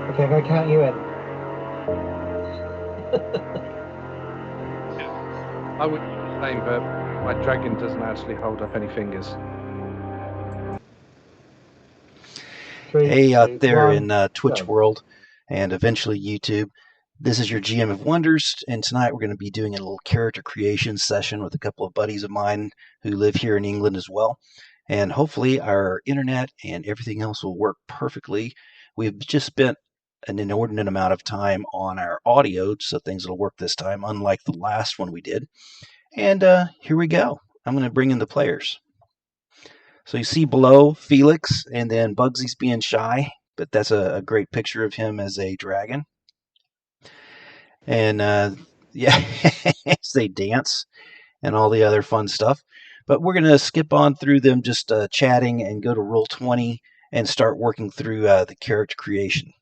Okay, I'm gonna count you in. I would do the same, but my dragon doesn't actually hold up any fingers. Three, Hey, out two, there in one, Twitch go. world and eventually YouTube. This is your GM of Wonders, and tonight we're going to be doing a little character creation session with a couple of buddies of mine who live here in England as well. And hopefully our internet and everything else will work perfectly. We've just spent an inordinate amount of time on our audio, so things will work this time, unlike the last one we did. And here we go. I'm going to bring in the players. So you see below Felix, and then Bugsy's being shy, but that's a great picture of him as a dragon. And yeah, as they dance and all the other fun stuff. But we're going to skip on through them just chatting and go to Roll20 and start working through the character creation.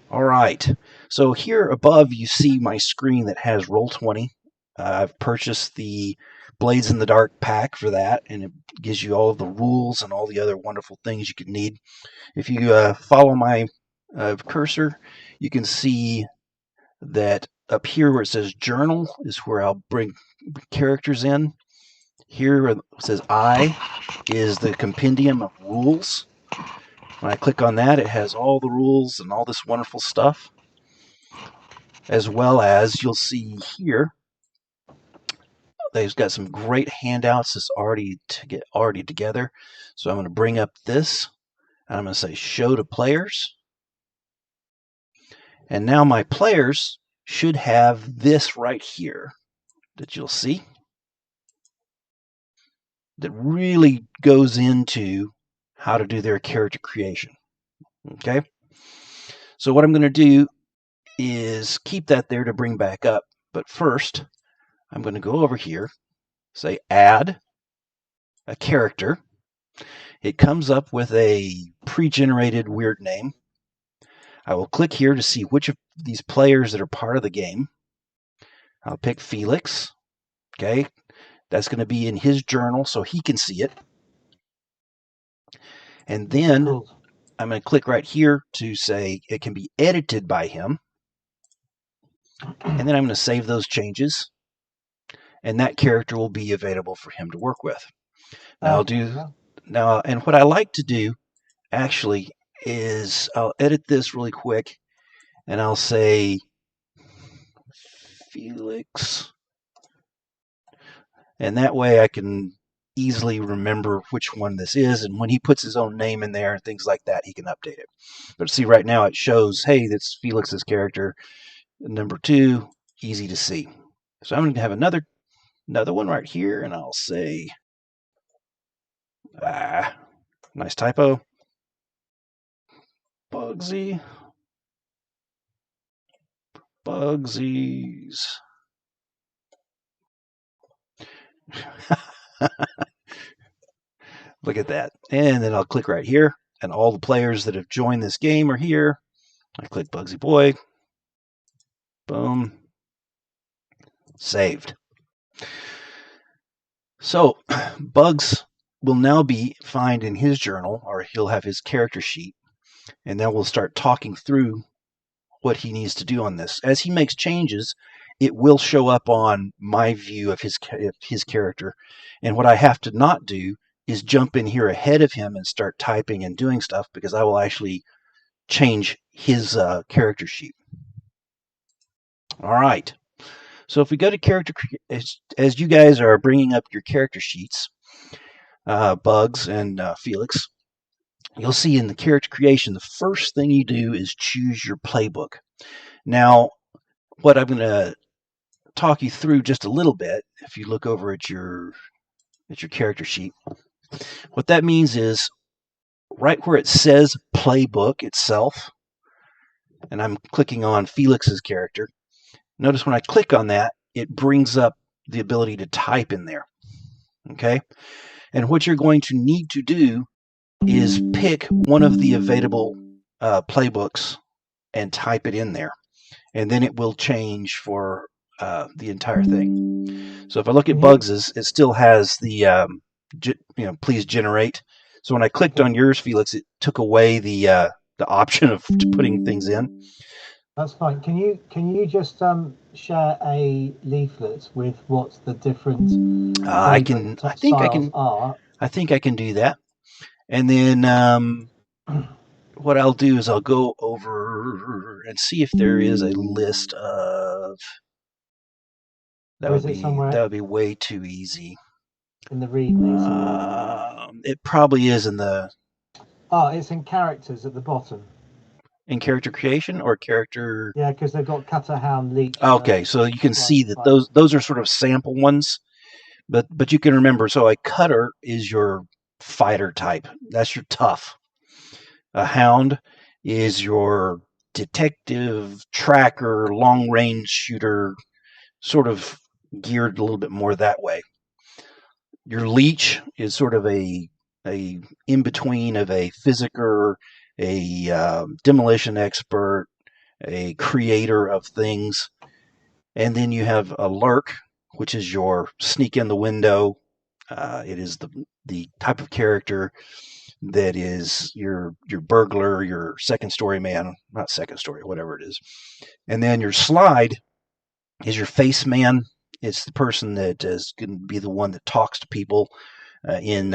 All right. So here above you see my screen that has Roll20. I've purchased the Blades in the Dark pack for that, and it gives you all of the rules and all the other wonderful things you could need. If you follow my cursor, you can see that up here where it says Journal is where I'll bring characters in. Here where it says I is the compendium of rules. When I click on that, it has all the rules and all this wonderful stuff. As well as you'll see here, they've got some great handouts that's already together. So I'm going to bring up this, and I'm going to say Show to Players. And now my players should have this right here that you'll see that really goes into how to do their character creation. Okay? So what I'm going to do is keep that there to bring back up. But first, I'm going to go over here, say Add a Character. It comes up with a pre-generated weird name. I will click here to see which of these players that are part of the game. I'll pick Felix. Okay, that's going to be in his journal so he can see it. And then Cool. I'm going to click right here to say it can be edited by him. And then I'm going to save those changes. And that character will be available for him to work with. Now and what I like to do actually is I'll edit this really quick and I'll say Felix. And that way I can easily remember which one this is, and when he puts his own name in there and things like that, he can update it. But see, right now it shows, hey, that's Felix's character, number 2, easy to see. So I'm going to have another one right here, and I'll say, nice typo, Bugsy's. Look at that. And then I'll click right here, and all the players that have joined this game are here. I click Bugsy Boy. Boom. Saved. So Bugs will now be find in his journal, or he'll have his character sheet, and then we'll start talking through what he needs to do on this. As he makes changes, it will show up on my view of his character. And what I have to not do is jump in here ahead of him and start typing and doing stuff, because I will actually change his character sheet. All right. So if we go to character, as you guys are bringing up your character sheets, Bugs and Felix, you'll see in the character creation, the first thing you do is choose your playbook. Now, what I'm going to talk you through just a little bit, if you look over at your character sheet, what that means is right where it says playbook itself, and I'm clicking on Felix's character, notice when I click on that, it brings up the ability to type in there. Okay? And what you're going to need to do is pick one of the available playbooks and type it in there. And then it will change for the entire thing. So if I look at Bugs's, it still has the, please generate. So when I clicked on yours, Felix, it took away the option of putting things in. That's fine. Can you just share a leaflet with what the different I can. I think I styles can. are? I think I can do that. And then what I'll do is I'll go over and see if there is a list of. That would be way too easy. In the README. It probably is in the. Oh, it's in characters at the bottom. In character creation or character? Yeah, because they've got cutter, hound, leech. Okay, so you can see that those are sort of sample ones, but you can remember. So a cutter is your fighter type. That's your tough. A hound is your detective, tracker, long range shooter, sort of geared a little bit more that way. Your leech is sort of a in between of a physicker, a demolition expert, a creator of things, and then you have a lurk, which is your sneak in the window. It is the type of character that is your burglar, your second story man, not second story, whatever it is. And then your slide is your face man. It's the person that is going to be the one that talks to people in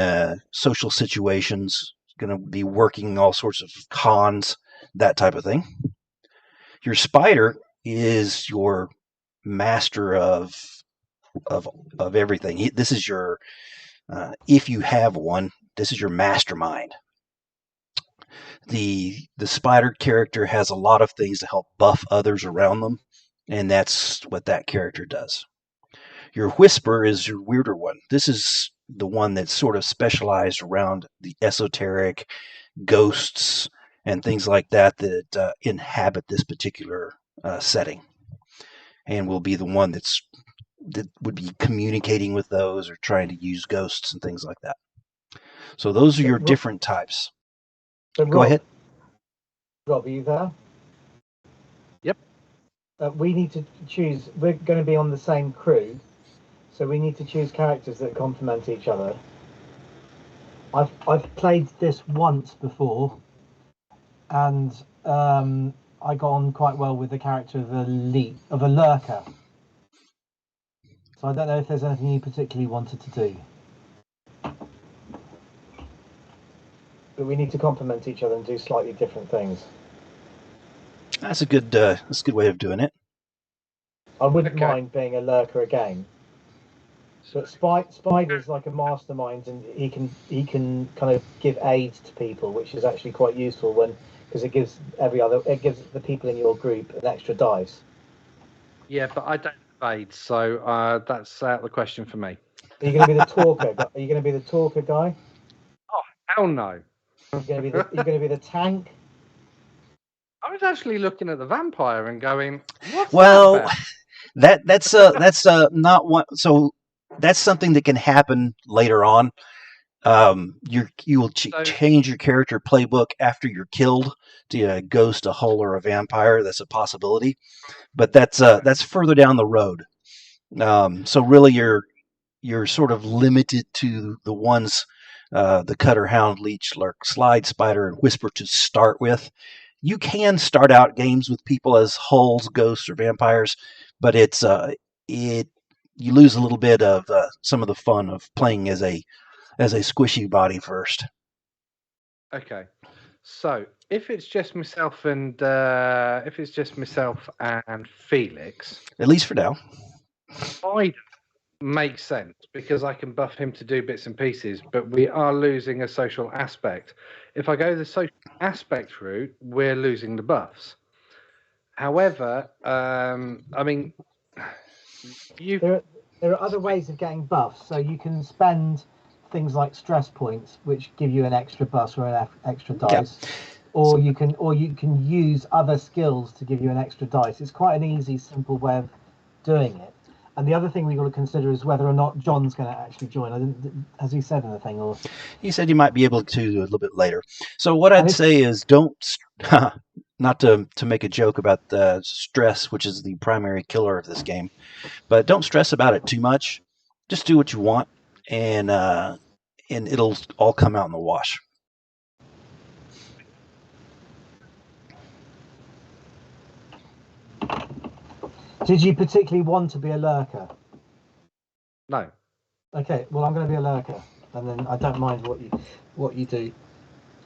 social situations, going to be working all sorts of cons, that type of thing. Your spider is your master of everything. This is your if you have one, this is your mastermind. The spider character has a lot of things to help buff others around them, and that's what that character does. Your whisper is your weirder one. This is the one that's sort of specialized around the esoteric, ghosts, and things like that inhabit this particular setting, and will be the one that would be communicating with those or trying to use ghosts and things like that. So those are your different types. Go ahead. Rob, are you there? Yep. We need to choose. We're going to be on the same crew, so we need to choose characters that complement each other. I've played this once before, and I got on quite well with the character of a lurker. So I don't know if there's anything you particularly wanted to do. But we need to complement each other and do slightly different things. That's a good way of doing it. I wouldn't mind being a lurker again. But Spider's like a mastermind, and he can kind of give aid to people, which is actually quite useful because it gives the people in your group an extra dice. Yeah, but I don't have aid, so that's out of the question for me. Are you going to be the talker? Are you going to be the talker guy? Oh, hell no! You're going to be the tank. I was actually looking at the vampire and going, "What's that's not one. So that's something that can happen later on. You will change your character playbook after you're killed to a ghost, a hull, or a vampire. That's a possibility, but that's further down the road. So really, you're sort of limited to the ones, the cutter, hound, leech, lurk, slide, spider, and whisper to start with. You can start out games with people as hulls, ghosts, or vampires, but you lose a little bit of some of the fun of playing as a squishy body first. Okay, so if it's just myself and Felix, at least for now, Spider makes sense because I can buff him to do bits and pieces, but we are losing a social aspect. If I go the social aspect route, we're losing the buffs. However, I mean, there are other ways of getting buffs, so you can spend things like stress points, which give you an extra buff or an extra dice, or you can use other skills to give you an extra dice. It's quite an easy, simple way of doing it. And the other thing we've got to consider is whether or not John's going to actually join. Has he said anything? Or he said he might be able to a little bit later. So what I'd say is don't, not to make a joke about the stress, which is the primary killer of this game, but don't stress about it too much. Just do what you want, and and it'll all come out in the wash. Did you particularly want to be a lurker? No. Okay, well, I'm going to be a lurker, and then I don't mind what you do.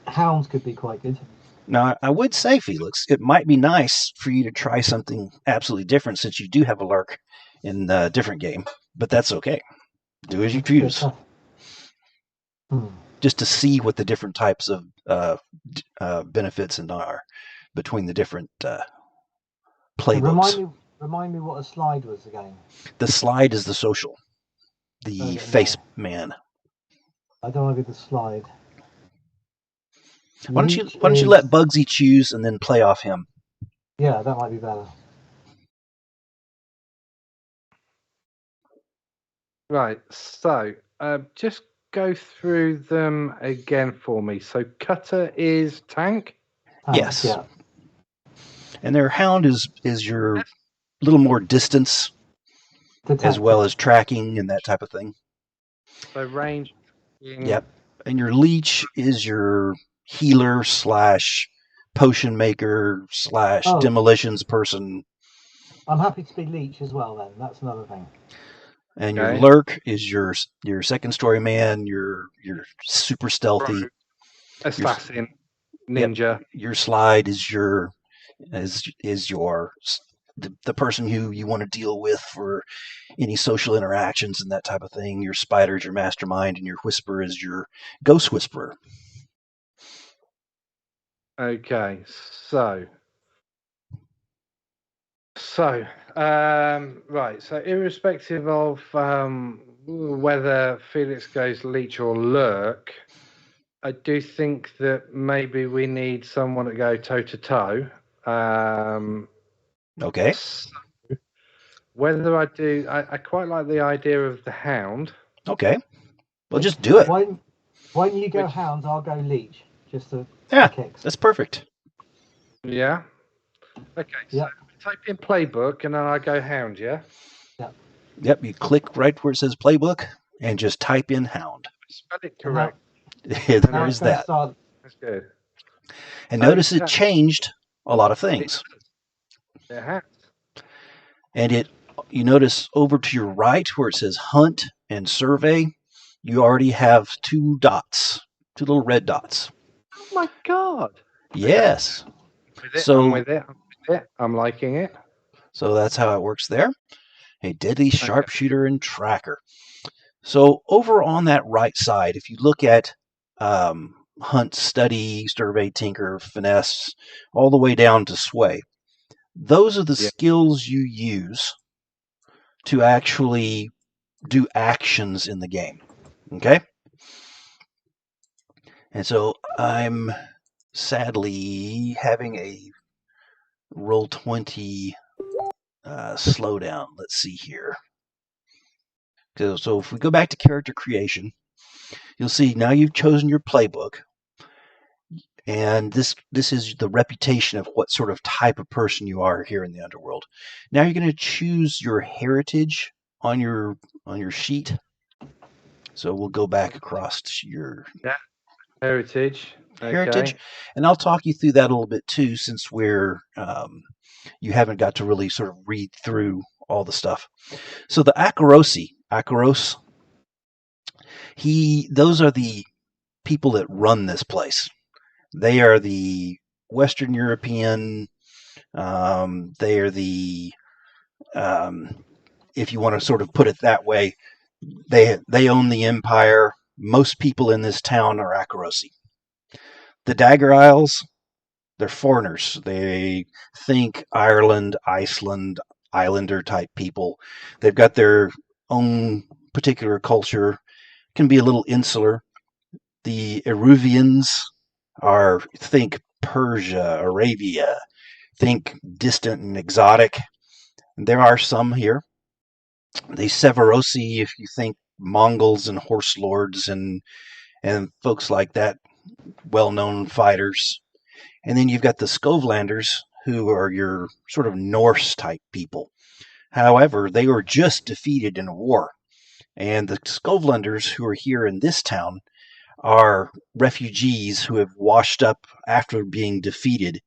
Hounds could be quite good. Now, I would say, Felix, it might be nice for you to try something absolutely different since you do have a lurk in a different game, but that's okay. Do as you choose. Just to see what the different types of benefits and are between the different playbooks. So remind me what a slide was again. The slide is the social, the face man. I don't want to be the slide. Why don't you let Bugsy choose and then play off him? Yeah, that might be better. Right, so just go through them again for me. So Cutter is tank? Yes. Yeah. And their hound is your little more distance, as well as tracking and that type of thing. So range. Yep. And your leech is your healer / potion maker / demolitions person. I'm happy to be leech as well then. That's another thing. And your lurk is your second story man, your super stealthy assassin, ninja. Yep, your slide is the person who you want to deal with for any social interactions and that type of thing. Your spider is your mastermind, and your whisper is your ghost whisperer. Okay, so right. So irrespective of whether Felix goes leech or lurk, I do think that maybe we need someone to go toe to toe. Okay. So whether I do, I quite like the idea of the hound. Okay. Well, just do it. Why don't you go hound? I'll go leech. Just for kicks. That's perfect. Yeah. Okay. So type in playbook and then I go hound. Yeah. Yep. You click right where it says playbook and just type in hound. Spell it correct. There is that. That's good. And notice it changed a lot of things. It has. And you notice over to your right where it says hunt and survey, you already have 2 dots, 2 little red dots. Oh my God. Yes. I'm with it. I'm liking it. So that's how it works there. A deadly sharpshooter and tracker. So over on that right side, if you look at hunt, study, survey, tinker, finesse, all the way down to sway, those are the skills you use to actually do actions in the game. Okay? And so I'm sadly having a Roll20 slowdown. Let's see here. So if we go back to character creation, you'll see now you've chosen your playbook. And this is the reputation of what sort of type of person you are here in the underworld. Now you're going to choose your heritage on your sheet. So we'll go back across to your heritage. Heritage, and I'll talk you through that a little bit too, since you haven't got to really sort of read through all the stuff. So the Akaros, those are the people that run this place. They are the Western European. They are the, if you want to sort of put it that way, they own the empire. Most people in this town are Akarosi. The Dagger Isles, they're foreigners. They think Ireland, Iceland, Islander type people. They've got their own particular culture. Can be a little insular. The Eruvians think Persia, Arabia, think distant and exotic. There are some here. The Severosi, if you think Mongols and horse lords and folks like that, well-known fighters. And then you've got the Skovlanders, who are your sort of Norse type people. However, they were just defeated in a war. And the Skovlanders who are here in this town are refugees who have washed up after being defeated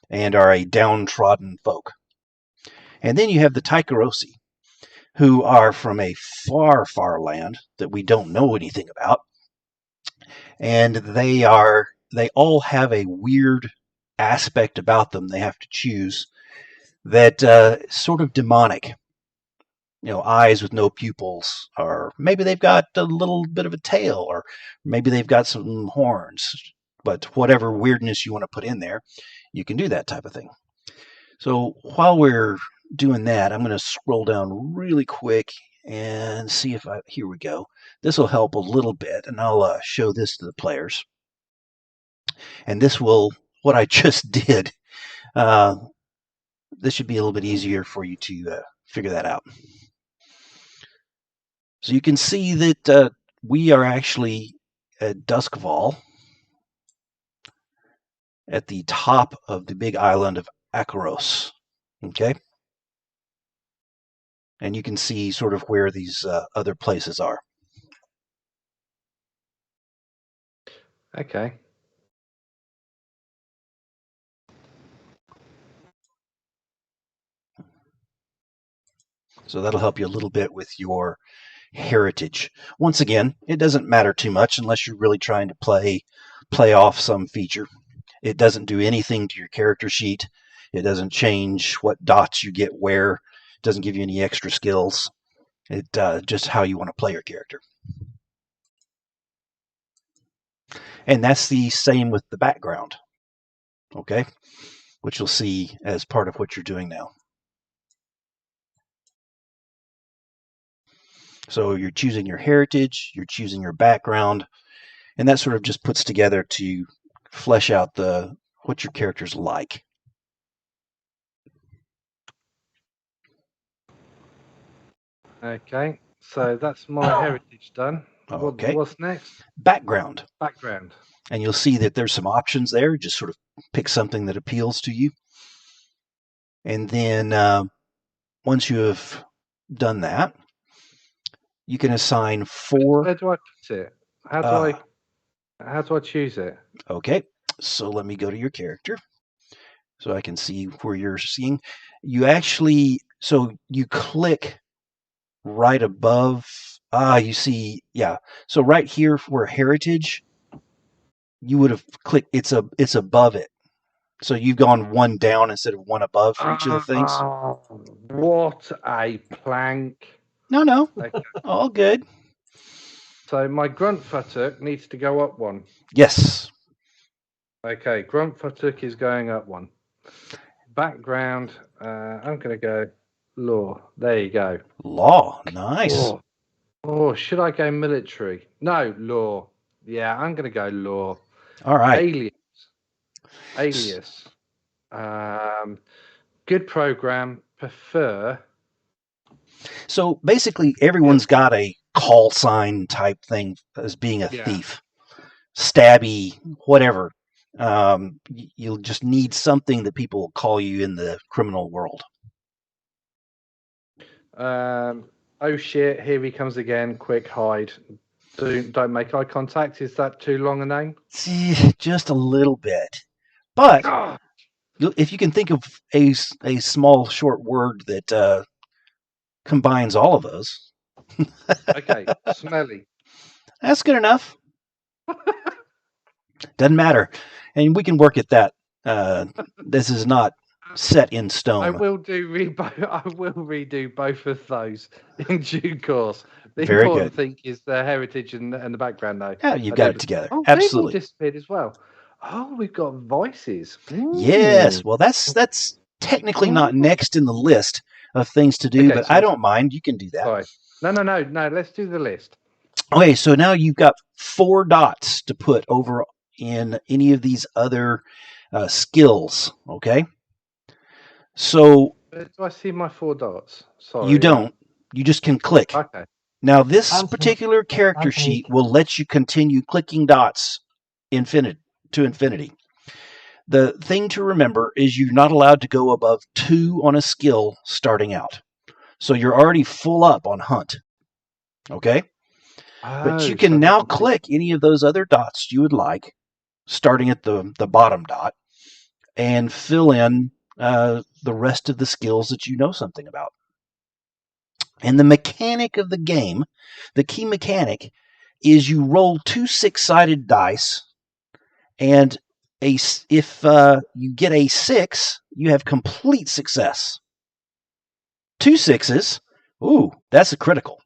and are a downtrodden folk. And then you have the Taikarosi, who are from a far, far land that we don't know anything about. And they all have a weird aspect about them they have to choose that sort of demonic. Eyes with no pupils, or maybe they've got a little bit of a tail, or maybe they've got some horns. But whatever weirdness you want to put in there, you can do that type of thing. So while we're doing that, I'm going to scroll down really quick and see if here we go. This will help a little bit, and I'll show this to the players. And this will, what I just did, this should be a little bit easier for you to figure that out. So you can see that we are actually at Duskval, at the top of the big island of Akaros. Okay? And you can see sort of where these other places are. Okay. So that'll help you a little bit with your heritage. Once again, it doesn't matter too much unless you're really trying to play off some feature. It doesn't do anything to your character sheet. It doesn't change what dots you get where. It doesn't give you any extra skills. It just how you want to play your character. And that's the same with the background, okay? Which you'll see as part of what you're doing now. So you're choosing your heritage, you're choosing your background, and that sort of just puts together to flesh out what your character's like. Okay, so that's my heritage done. Okay. What's next? Background. Background. And you'll see that there's some options there. Just sort of pick something that appeals to you. And then once you have done that, you can assign 4. Where do I put it? How do I choose it? Okay, so let me go to your character so I can see where you're seeing. You actually, so you click right above. You see, yeah. So right here where heritage, you would have clicked. It's above it. So you've gone one down instead of one above for each of the things. What a plank! No, Okay. all good. So my grunt futtock needs to go up one. Yes. Okay, grunt futtock is going up one. Background, I'm going to go law. There you go. Law, nice. Oh, should I go military? No, law. Yeah, I'm going to go law. All right. Alias. Good program. Prefer. So basically, everyone's got a call sign type thing as being a thief, stabby, whatever. You'll just need something that people will call you in the criminal world. Oh shit! Here he comes again. Quick hide. Don't make eye contact. Is that too long a name? Just a little bit, but if you can think of a small short word that combines all of those. Okay, smelly. That's good enough. Doesn't matter, and we can work at that. This is not set in stone. I will redo both of those in due course. The Very important good. thing is the heritage and the background, though. Yeah, you've got it together. Oh, absolutely. they've all disappeared as well. Oh, we've got voices. Ooh. Yes. Well, that's technically not next in the list of things to do, but so I don't mind. You can do that. Sorry. No. Let's do the list. Okay, so now you've got 4 dots to put over in any of these other skills. Okay. So do I see my 4 dots? Sorry. You don't. You just can click. Okay. Now, this particular character sheet will let you continue clicking dots to infinity. The thing to remember is you're not allowed to go above 2 on a skill starting out. So you're already full up on hunt. Okay? But you can now click any of those other dots you would like, starting at the bottom dot, and fill in the rest of the skills that you know something about. And the mechanic of the game, the key mechanic, is you roll 2 6-sided dice, and if you get a 6, you have complete success. 2 6s, ooh, that's a critical.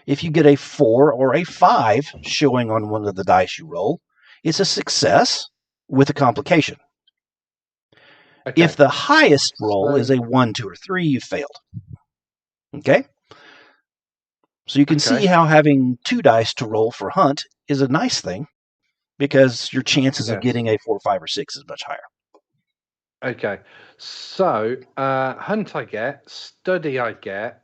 If you get a 4 or a 5 showing on one of the dice you roll, it's a success with a complication. Okay. If the highest roll is a 1, 2, or 3, you failed. Okay? So you can see how having 2 dice to roll for hunt is a nice thing, because your chances of getting a 4, 5, or 6 is much higher. Okay. So hunt I get, study I get,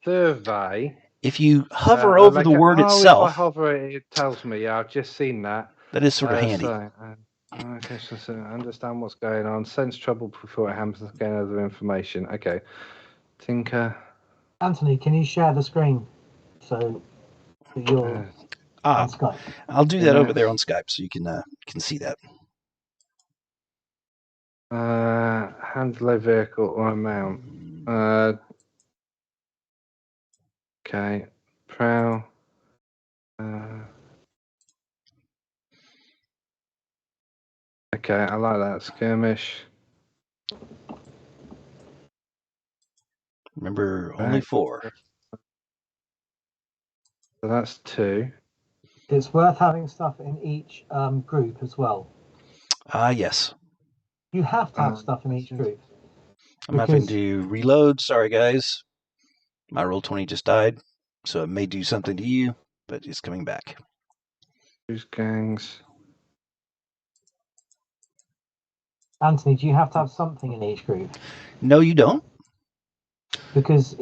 survey. If you hover over the word itself... if I hover it tells me. Yeah, I've just seen that. That is sort of handy. Okay, so understand what's going on. Sense trouble before it happens. Gain other information. Okay. Tinker. Anthony, can you share the screen so that you're on Skype? I'll do that over there on Skype so you can see that. Handle vehicle or amount. Okay. Prow. Okay, I like that. Skirmish. Remember, only 4. So that's 2. It's worth having stuff in each group as well. Yes. You have to have stuff in each group. I'm having to reload. Sorry, guys. My Roll20 just died, so it may do something to you, but it's coming back. Who's gangs? Anthony, do you have to have something in each group? No, you don't. Because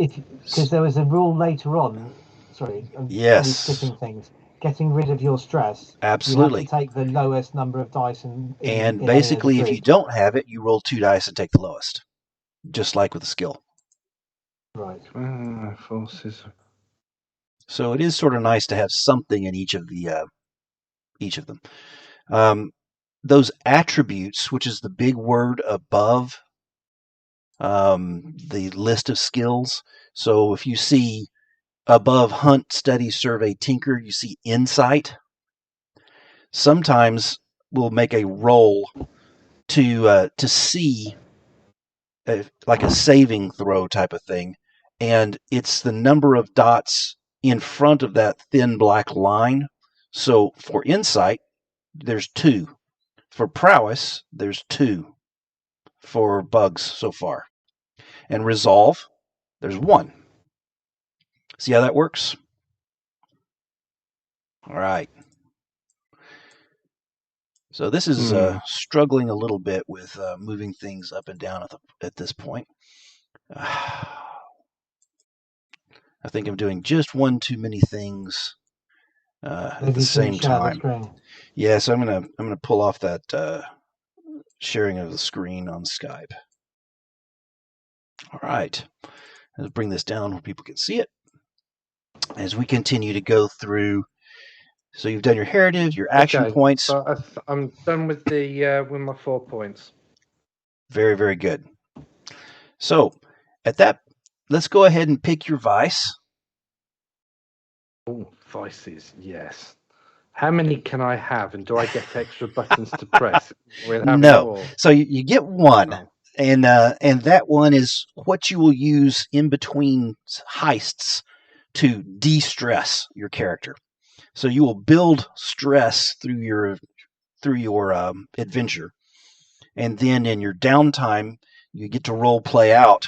there was a rule later on. Sorry, I'm probably skipping things. Getting rid of your stress. Absolutely. You have to take the lowest number of dice in basically, if you don't have it, you roll 2 dice and take the lowest, just like with the skill. Right. Forces. So it is sort of nice to have something in each of them. Those attributes, which is the big word above the list of skills. So if you see above hunt, study, survey, tinker, you see insight. Sometimes we'll make a roll to see like a saving throw type of thing, and it's the number of dots in front of that thin black line. So for insight, there's 2. For prowess, there's 2 for bugs so far. And resolve, there's 1. See how that works? All right. So this is struggling a little bit with moving things up and down at this point. I think I'm doing just one too many things at the same time. Yeah, so I'm gonna pull off that sharing of the screen on Skype. All right, let's bring this down where people can see it as we continue to go through. So you've done your heritage, your action points. So I'm done with with my 4 points. Very, very good. So at that, let's go ahead and pick your vice. Oh, vices, yes. How many can I have, and do I get extra buttons to press? No. So you get 1, and that one is what you will use in between heists to de-stress your character. So you will build stress through your adventure, and then in your downtime, you get to role play out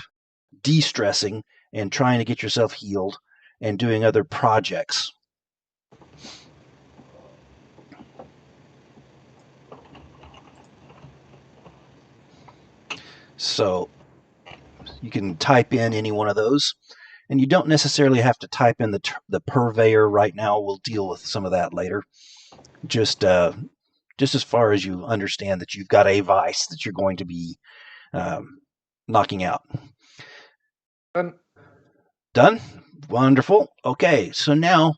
de-stressing and trying to get yourself healed and doing other projects. So you can type in any one of those, and you don't necessarily have to type in the purveyor right now. We'll deal with some of that later. Just as far as you understand that you've got a vice that you're going to be knocking out. Done? Wonderful. Okay, so now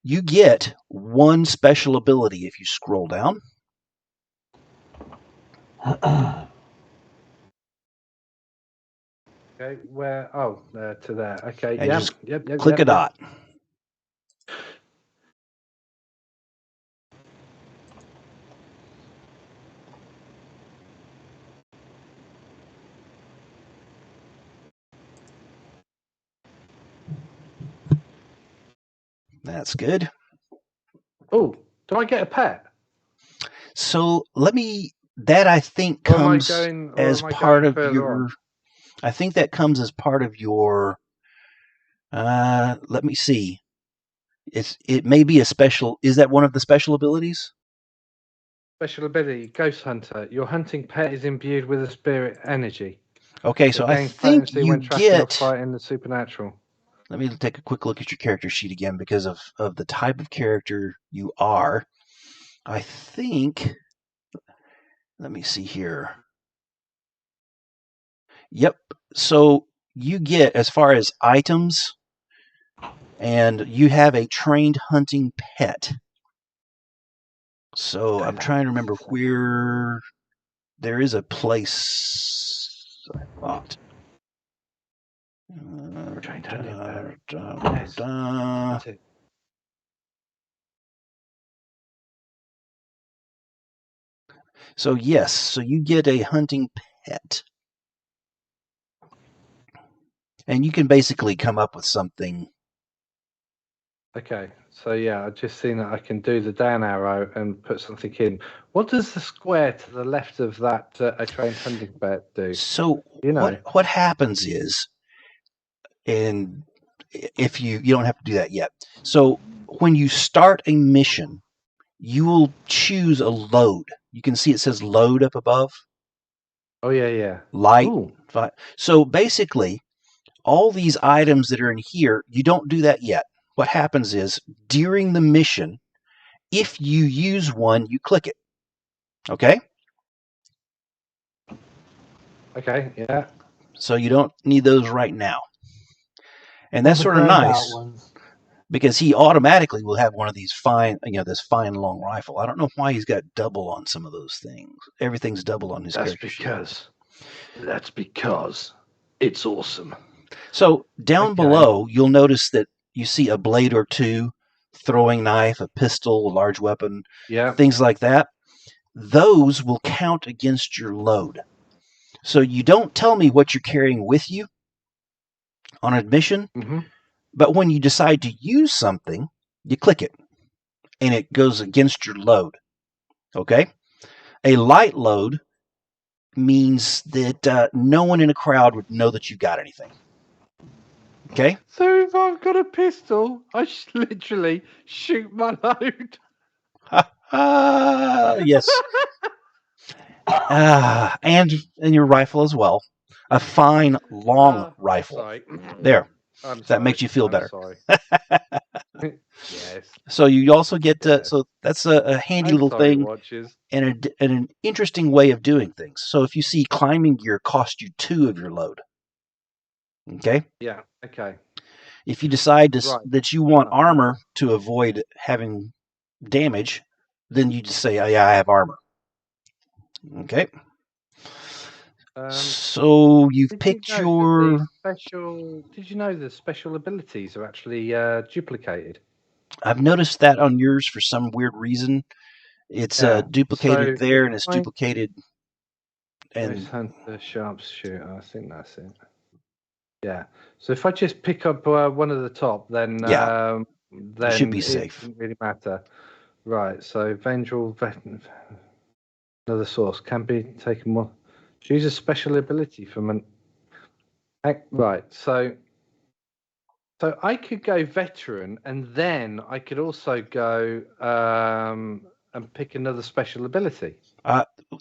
you get one special ability if you scroll down. Okay, where? Oh, to there. Okay, And yeah. just Yep. click a dot. That's good. Oh, do I get a pet? So that I think Or am I comes going? Or as am I part going of further your. on? I think that comes as part of your. Let me see. It may be a special. Is that one of the special abilities? Special ability, Ghost Hunter. Your hunting pet is imbued with a spirit energy. Okay, It so I gains think potency you when tracking or get. fighting the supernatural. Let me take a quick look at your character sheet again because of the type of character you are. I think. Let me see here. Yep. So you get, as far as items, and you have a trained hunting pet. So I'm trying to remember where there is a place I thought. Trained hunting pet. Yes. That's it. So yes, so you get a hunting pet. And you can basically come up with something. Okay, so yeah, I've just seen that I can do the down arrow and put something in. What does the square to the left of that a trained hunting pet do? So You know. what happens is, and if you don't have to do that yet. So when you start a mission, you will choose a load. You can see it says load up above. Oh yeah. Light. Ooh. So basically, all these items that are in here, you don't do that yet. What happens is, during the mission, if you use one, you click it. Okay? Okay, yeah. So you don't need those right now. And that's The sort of grayed out nice ones. because he automatically will have one of these fine, this fine long rifle. I don't know why he's got double on some of those things. Everything's double on his character sheet. That's because it's awesome. So down below, you'll notice that you see a blade or two, throwing knife, a pistol, a large weapon, things like that. Those will count against your load. So you don't tell me what you're carrying with you on admission, but when you decide to use something, you click it, and it goes against your load. Okay? A light load means that no one in a crowd would know that you got anything. Okay? So if I've got a pistol, I literally shoot my load. Yes. And your rifle as well. A fine long rifle. Sorry. There. I'm That sorry. makes you feel I'm better. Sorry. Yes. So you also get so that's a handy little thing watches. and an interesting way of doing things. So if you see climbing gear cost you 2 of your load. Okay? Yeah, okay. If you decide that you want armor to avoid having damage, then you just say, oh, yeah, I have armor. Okay? So you've picked your... Did you know the special abilities are actually duplicated? I've noticed that on yours for some weird reason. It's duplicated there, and it's duplicated... Ghost Hunter, Sharpshooter, I think that's it. Yeah. So if I just pick up one at the top, then you should be safe. It doesn't really matter. Right. So Vengeful, another source can be taken more. Choose a special ability from an. Right. So I could go veteran, and then I could also go and pick another special ability.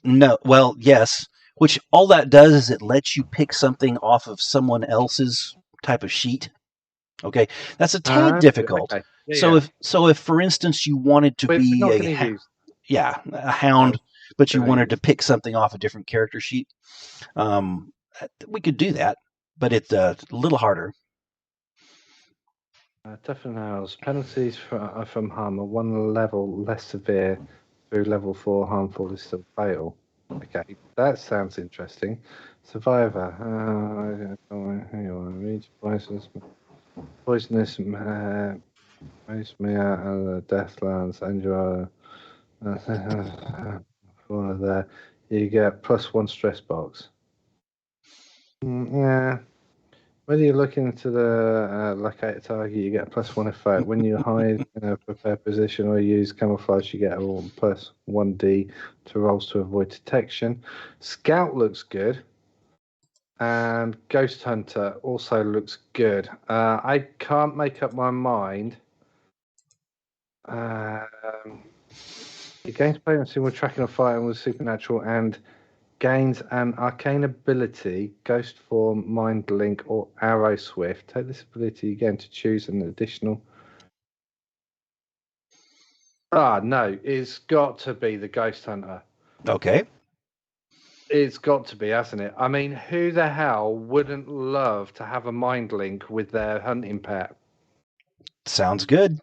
No. Well, yes. Which all that does is it lets you pick something off of someone else's type of sheet. Okay, that's a tad difficult. Okay. If for instance you wanted to be a hound, but you wanted to pick something off a different character sheet, we could do that, but it's a little harder. Toughen nails. Penalties from harm are one level less severe through level 4. Harmful is still fatal. Okay, that sounds interesting. Survivor. Reach poisonous most me out of the Deathlands and you're one of there. You get +1 stress box. Yeah. When you're looking to the located target, you get a +1 effect. When you hide in a prepared position or use camouflage, you get a +1d to rolls to avoid detection. Scout looks good. And Ghost Hunter also looks good. I can't make up my mind. It gains potency when tracking or fighting with supernatural and gains an arcane ability, Ghost Form, Mind Link, or Arrow Swift. Take this ability again to choose an additional. No, it's got to be the Ghost Hunter. Okay. It's got to be, hasn't it? I mean, who the hell wouldn't love to have a Mind Link with their hunting pet? Sounds good.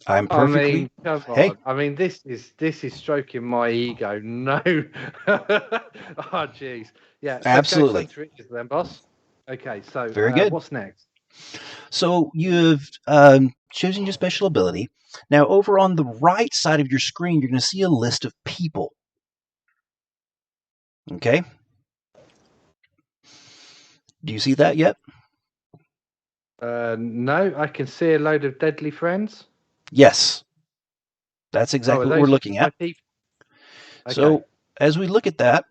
I'm perfectly. I mean, come on. I mean, this is stroking my ego. No. Oh, jeez. Yeah. So Absolutely. Ghost Hunter it is then, boss. Okay. So Very good. What's next? So you've chosen your special ability. Now, over on the right side of your screen, you're going to see a list of people. Okay. Do you see that yet? No, I can see a load of deadly friends. Yes. That's exactly what we're looking at. Okay. So as we look at that,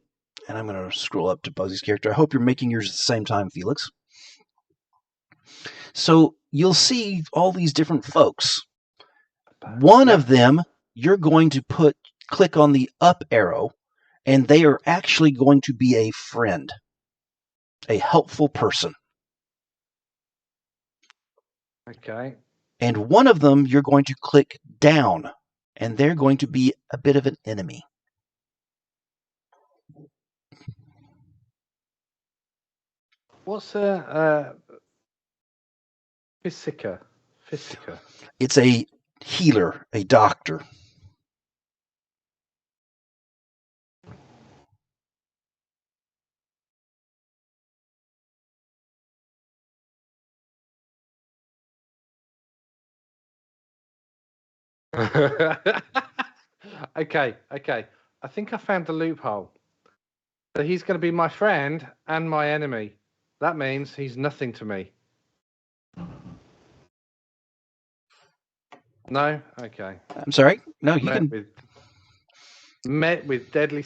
and I'm going to scroll up to Buzzy's character. I hope you're making yours at the same time, Felix. So you'll see all these different folks. One of them, you're going to click on the up arrow, and they are actually going to be a friend, a helpful person. Okay. And one of them, you're going to click down, and they're going to be a bit of an enemy. What's a Physica? It's a healer, a doctor. Okay. I think I found the loophole. So he's going to be my friend and my enemy. That means he's nothing to me. No? Okay. I'm sorry? No, you can... Met with deadly...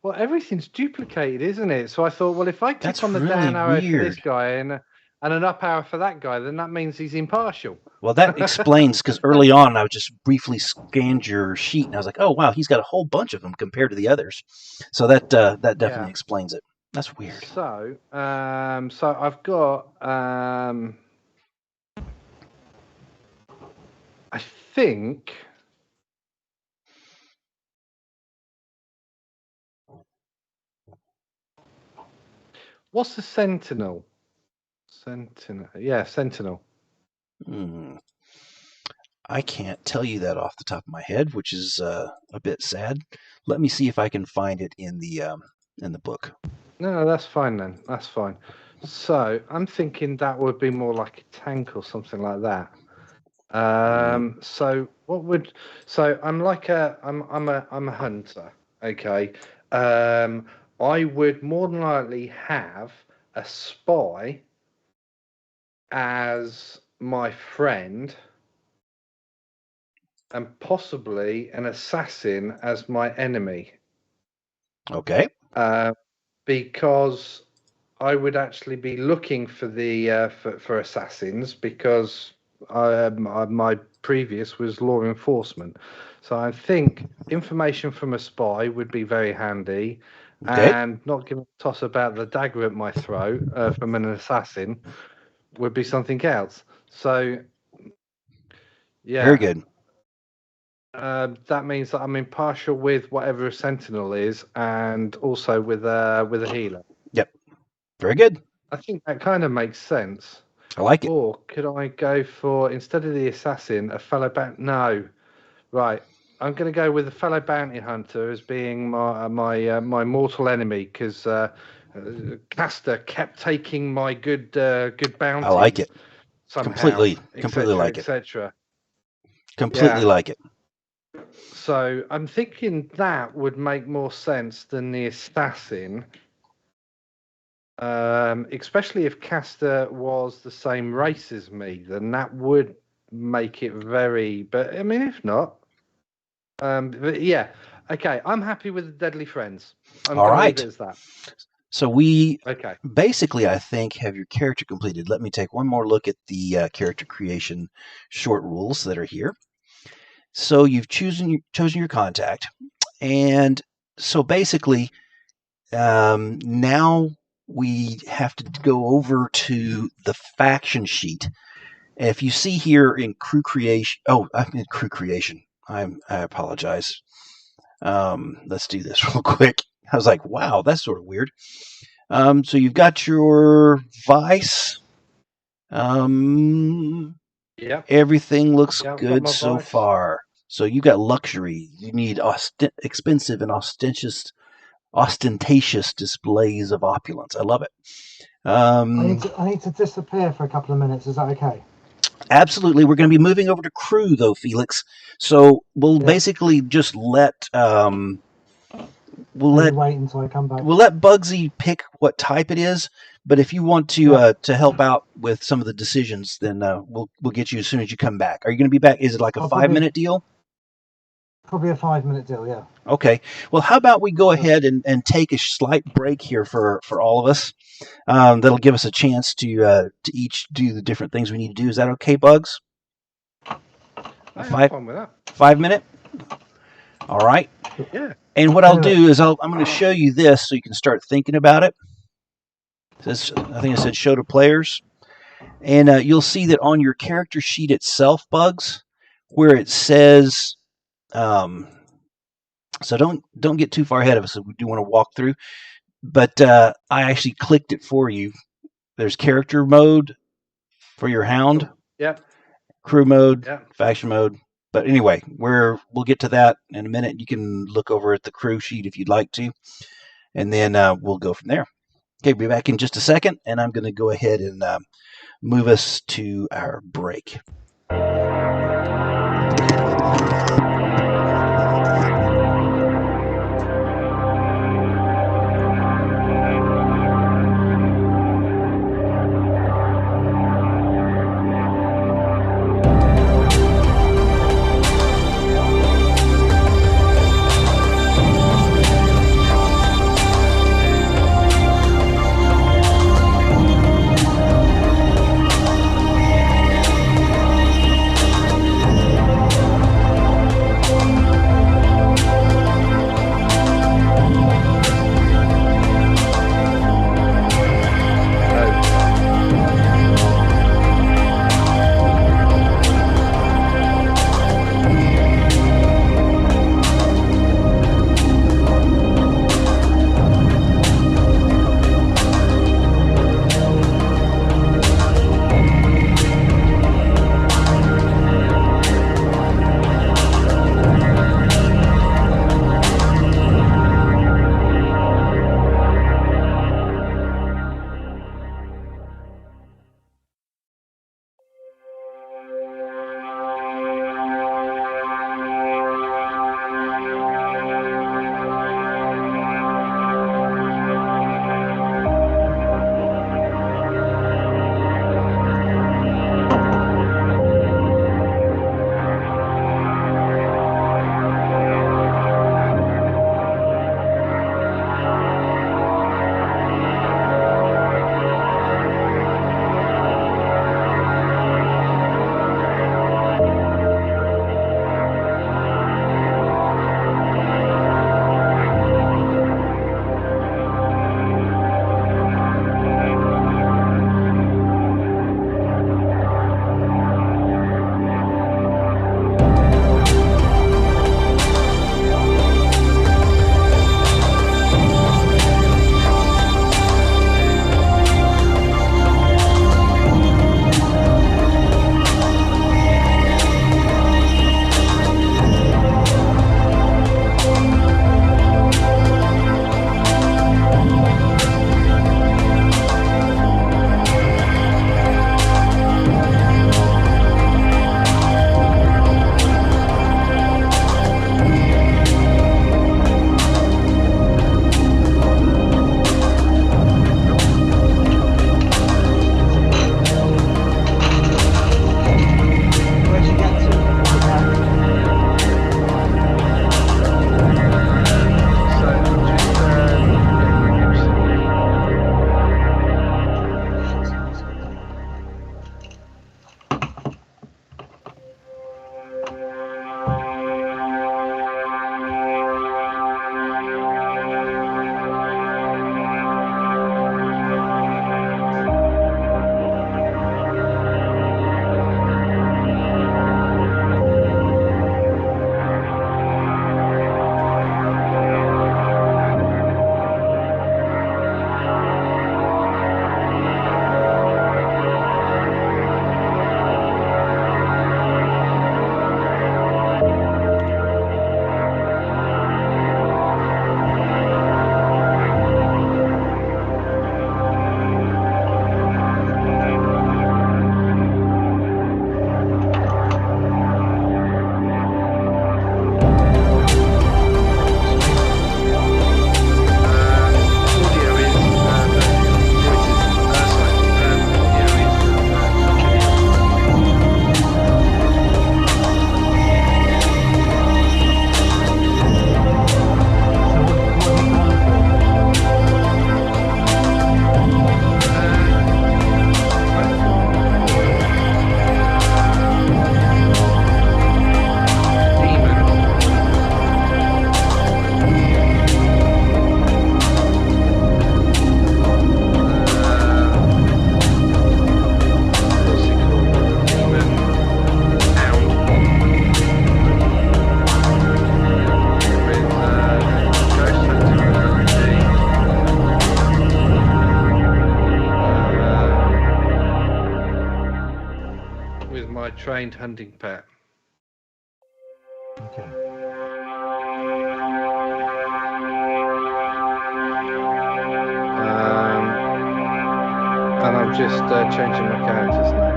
Well, everything's duplicated, isn't it? So I thought, well, if I click on the down arrow for this guy and an up arrow for that guy, then that means he's impartial. Well, that explains, because early on I just briefly scanned your sheet, and I was like, oh, wow, he's got a whole bunch of them compared to the others. So that definitely explains it. That's weird. So, I've got... I think... What's the Sentinel? Sentinel. I can't tell you that off the top of my head, which is a bit sad. Let me see if I can find it in the book. No, that's fine then. That's fine. So I'm thinking that would be more like a tank or something like that. So what would? So I'm a hunter. Okay. I would more than likely have a spy as my friend, and possibly an assassin as my enemy. Okay. Because I would actually be looking for the for assassins, because my previous was law enforcement. So I think information from a spy would be very handy, and not giving a toss about the dagger at my throat from an assassin would be something else. So yeah, very good. That means that I'm impartial with whatever a sentinel is, and also with a healer. Yep, very good. I think that kind of makes sense. I like it. Or could I go for, instead of the assassin, a fellow bounty? No. Right. I'm going to go with a fellow bounty hunter as being my mortal enemy, because Castor kept taking my good bounties. I like it. Somehow, Completely like it. etc. Completely like it. So I'm thinking that would make more sense than the assassin. Especially if Castor was the same race as me, then that would make it very. But I mean, if not, but yeah, okay. I'm happy with the Deadly Friends. I'm All gonna right. leave it as that. So we Okay. basically, I think, have your character completed. Let me take one more look at the character creation short rules that are here. So you've chosen your contact, and so basically, now we have to go over to the faction sheet. If you see here in crew creation, I'm in crew creation. I apologize. Let's do this real quick. I was like, wow, that's sort of weird. So you've got your vice. Yeah. Everything looks Yeah, good so vice. far. So you got luxury. You need expensive and ostentatious displays of opulence. I love it. I need to disappear for a couple of minutes. Is that okay? Absolutely. We're going to be moving over to crew, though, Felix. So we'll basically just let wait until I come back. We'll let Bugsy pick what type it is. But if you want to help out with some of the decisions, then we'll get you as soon as you come back. Are you going to be back? Is it like a 5-minute deal? Probably a 5-minute deal, yeah. Okay. Well, how about we go ahead and take a slight break here for all of us? That'll give us a chance to each do the different things we need to do. Is that okay, Bugs? I'm fine with that. 5-minute? All right. Yeah. And what I'll do is I'm going to show you this so you can start thinking about it. I think it said show to players. And you'll see that on your character sheet itself, Bugs, where it says... so don't get too far ahead of us if we do want to walk through. But I actually clicked it for you. There's character mode for your hound. Yep. Crew mode, Yep. faction mode. But anyway, we'll get to that in a minute. You can look over at the crew sheet if you'd like to. And then we'll go from there. Okay, we'll be back in just a second. And I'm going to go ahead and move us to our break. trained hunting pet. Okay. And I'm just changing my character's name.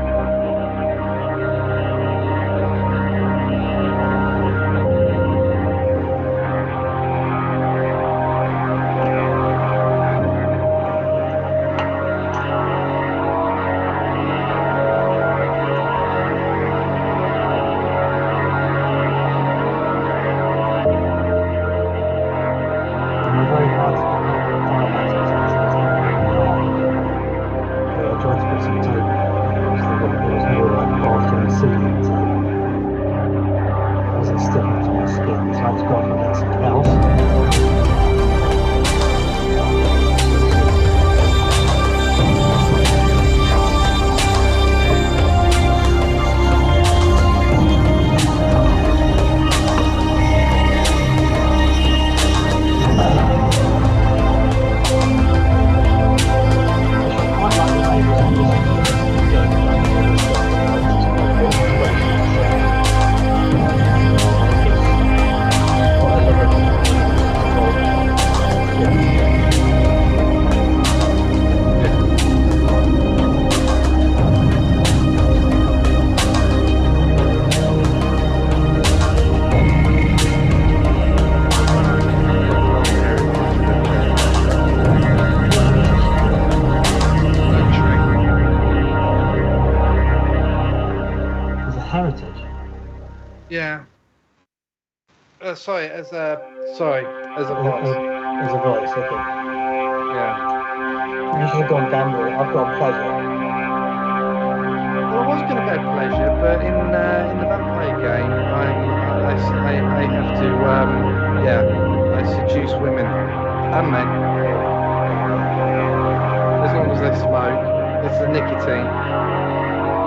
Yeah. Sorry, as a voice. As a voice, okay. Yeah. You should have gone gamble. I've got pleasure. Well, I was going to go pleasure, but in the vampire game, I have to I seduce women and men. As long as they smoke, it's the nicotine.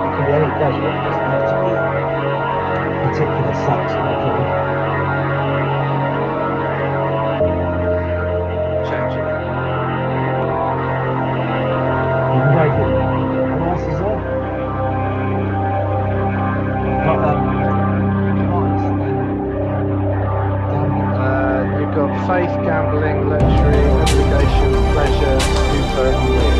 It can be any pleasure. It doesn't have to be particular sex. You've got faith, gambling, luxury, obligation, pleasure, super, and weird.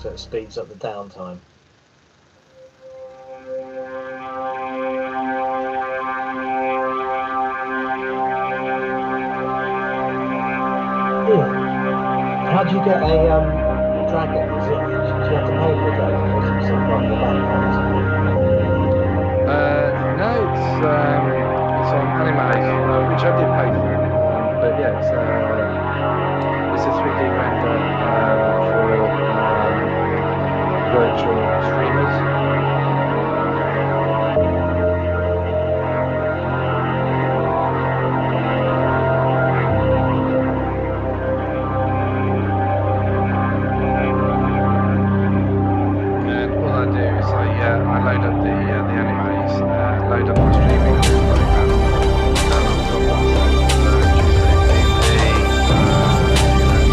So it speeds up the downtime. Yeah. How do you get a dragon? Is it, do you have to pay for a dragon, or is it some kind of a background? No, it's on anime, which I did pay for. But yeah, it's a 3D render for virtual streamers. And all I do is I load up the animes, load up my streaming program. I've got WhatsApp, Tuesday D&D,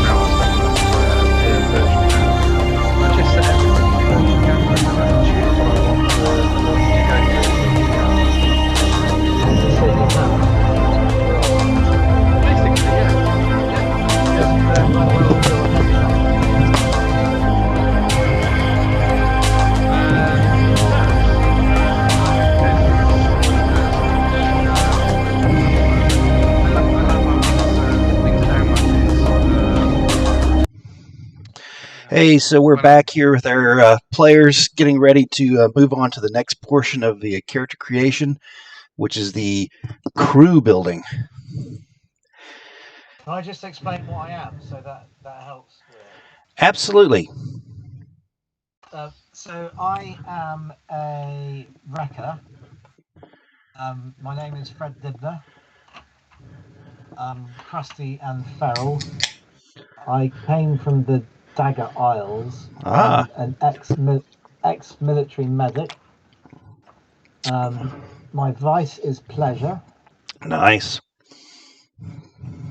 now I'm setting up virtual camera. I just set everything to virtual camera and then I can choose what I want to go through. Basically, yeah. Hey, so we're back here with our players getting ready to move on to the next portion of the character creation, which is the crew building. Can I just explain what I am so that helps with it? Absolutely. So I am a wrecker. My name is Fred Dibner. Crusty and feral. I came from the Dagger Isles. Ah. I'm an ex-military medic. My vice is pleasure. Nice.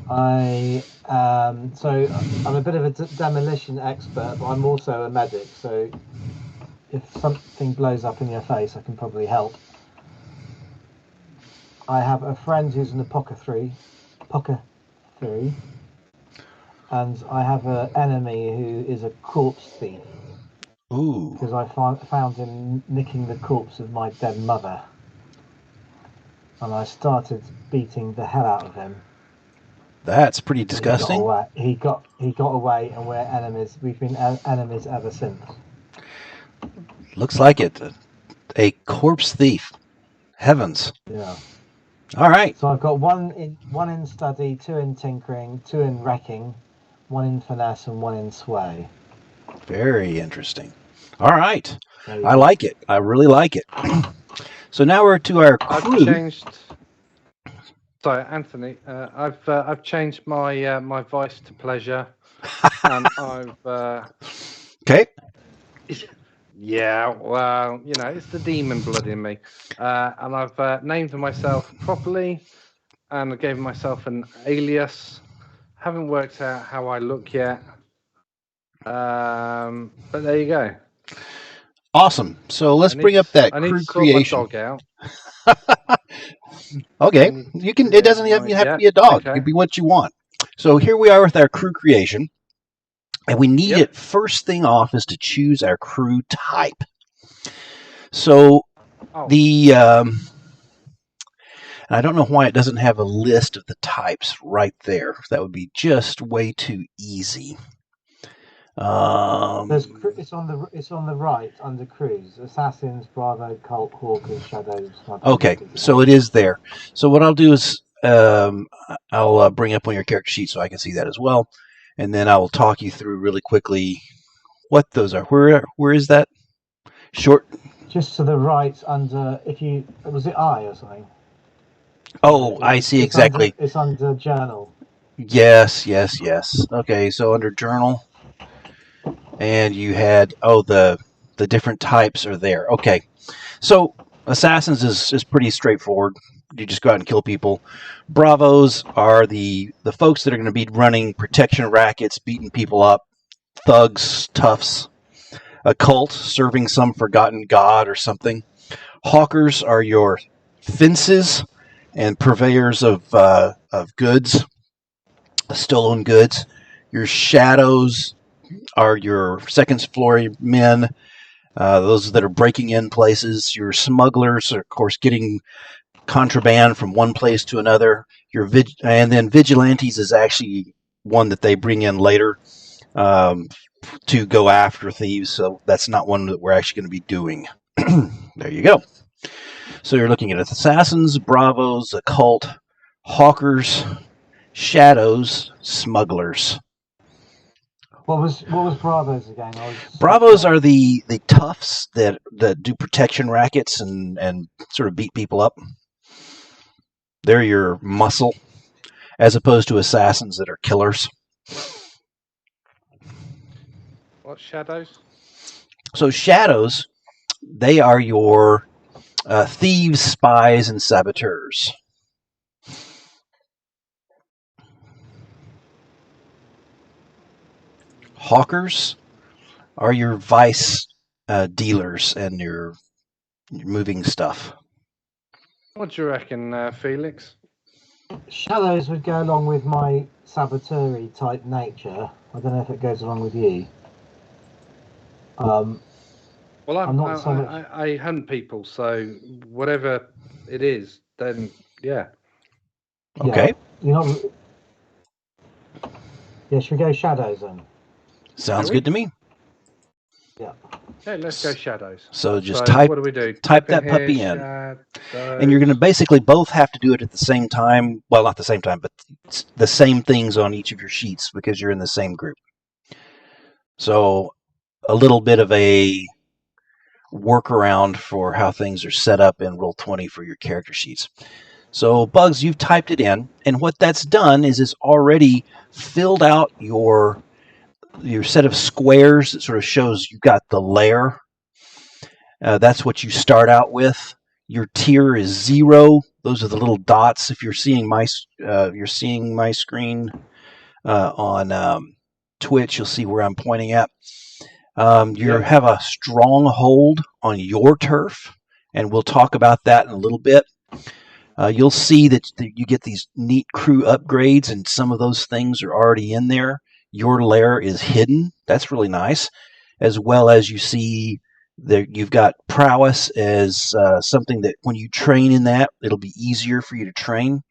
I'm a bit of a demolition expert, but I'm also a medic. So if something blows up in your face, I can probably help. I have a friend who's an apothecary, and I have an enemy who is a corpse thief. Ooh. Because I found him nicking the corpse of my dead mother, and I started beating the hell out of him. That's pretty disgusting. He got away, and we're enemies. We've been enemies ever since. Looks like it. A corpse thief. Heavens. Yeah. All right. So I've got one in study, 2 in tinkering, 2 in wrecking, 1 in finesse, and 1 in sway. Very interesting. All right. I like it. I really like it. So now we're to our crew. I've changed. Sorry, Anthony. I've changed my my vice to pleasure, and I've. Okay. Yeah, well, you know, it's the demon blood in me, and I've named myself properly, and I gave myself an alias. Haven't worked out how I look yet, but there you go. Awesome. So let's bring up that crew creation. I need to sort my dog out. Okay, you can. It doesn't have to be a dog. Okay. It can be what you want. So here we are with our crew creation, and we need it. First thing off is to choose our crew type. So I don't know why it doesn't have a list of the types right there. That would be just way too easy. It's on the right under crews: assassins, bravo, cult, hawkers, shadows. Okay, so it is there. So what I'll do is I'll bring up on your character sheet so I can see that as well, and then I will talk you through really quickly what those are. Where is that? Short. Just to the right under. Was it I or something? Oh, I see exactly. It's under journal. Yes. Okay, so under journal. And you had the different types are there. Okay, so assassins is pretty straightforward. You just go out and kill people. Bravos are the folks that are going to be running protection rackets, beating people up. Thugs, toughs. A cult serving some forgotten god or something. Hawkers are your fences and purveyors of goods, stolen goods. Your shadows are your second floor men, those that are breaking in places. Your smugglers are, of course, getting contraband from one place to another. And then vigilantes is actually one that they bring in later to go after thieves. So that's not one that we're actually going to be doing. There you go. So you're looking at assassins, bravos, occult, hawkers, shadows, smugglers. What was bravos again? Bravos are the toughs that do protection rackets and sort of beat people up. They're your muscle, as opposed to assassins that are killers. What shadows? So shadows, they are your thieves, spies, and saboteurs. Hawkers are your vice dealers and your moving stuff. What do you reckon, Felix? Shadows would go along with my saboteur type nature. I don't know if it goes along with you. Well, I hunt people, so whatever it is, then yeah. Okay. Yeah, should we go shadows then? Sounds good to me. Yeah. Okay, let's go shadows. So just type what do we do? type that puppy in. And you're going to basically both have to do it at the same time. Well, not the same time, but the same things on each of your sheets because you're in the same group. So a little bit of a workaround for how things are set up in Roll20 for your character sheets. So Bugs, you've typed it in, and what that's done is it's already filled out your set of squares that sort of shows you've got the layer. That's what you start out with. Your tier is 0. Those are the little dots. If you're seeing my screen on Twitch, you'll see where I'm pointing at. You have a stronghold on your turf, and we'll talk about that in a little bit. You'll see that you get these neat crew upgrades, and some of those things are already in there. Your lair is hidden. That's really nice. As well as you see that you've got prowess as something that when you train in that, it'll be easier for you to train.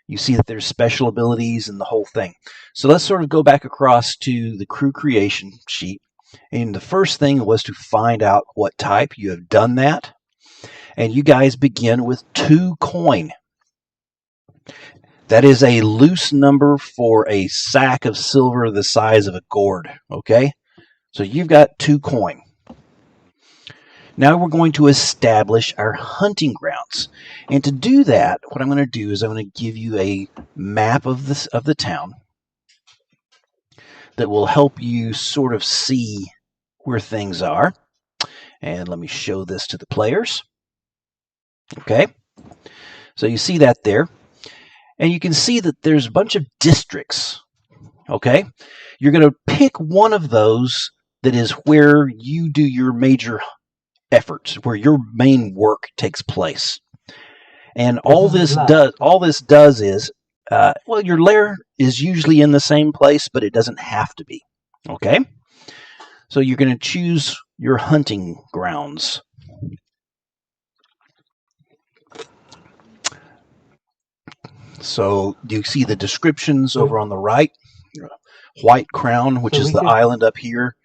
You see that there's special abilities and the whole thing. So let's sort of go back across to the crew creation sheet. And the first thing was to find out what type. You have done that. And you guys begin with 2 coin. That is a loose number for a sack of silver the size of a gourd. Okay? So you've got 2 coin. Now we're going to establish our hunting grounds. And to do that, what I'm going to do is I'm going to give you a map of the town that will help you sort of see where things are. And let me show this to the players. Okay, so you see that there. And you can see that there's a bunch of districts. Okay, you're going to pick one of those that is where you do your major efforts, where your main work takes place. And all this does is, well, your lair is usually in the same place, but it doesn't have to be. Okay, so you're going to choose your hunting grounds. So you see the descriptions over on the right. White Crown, which is the island up here.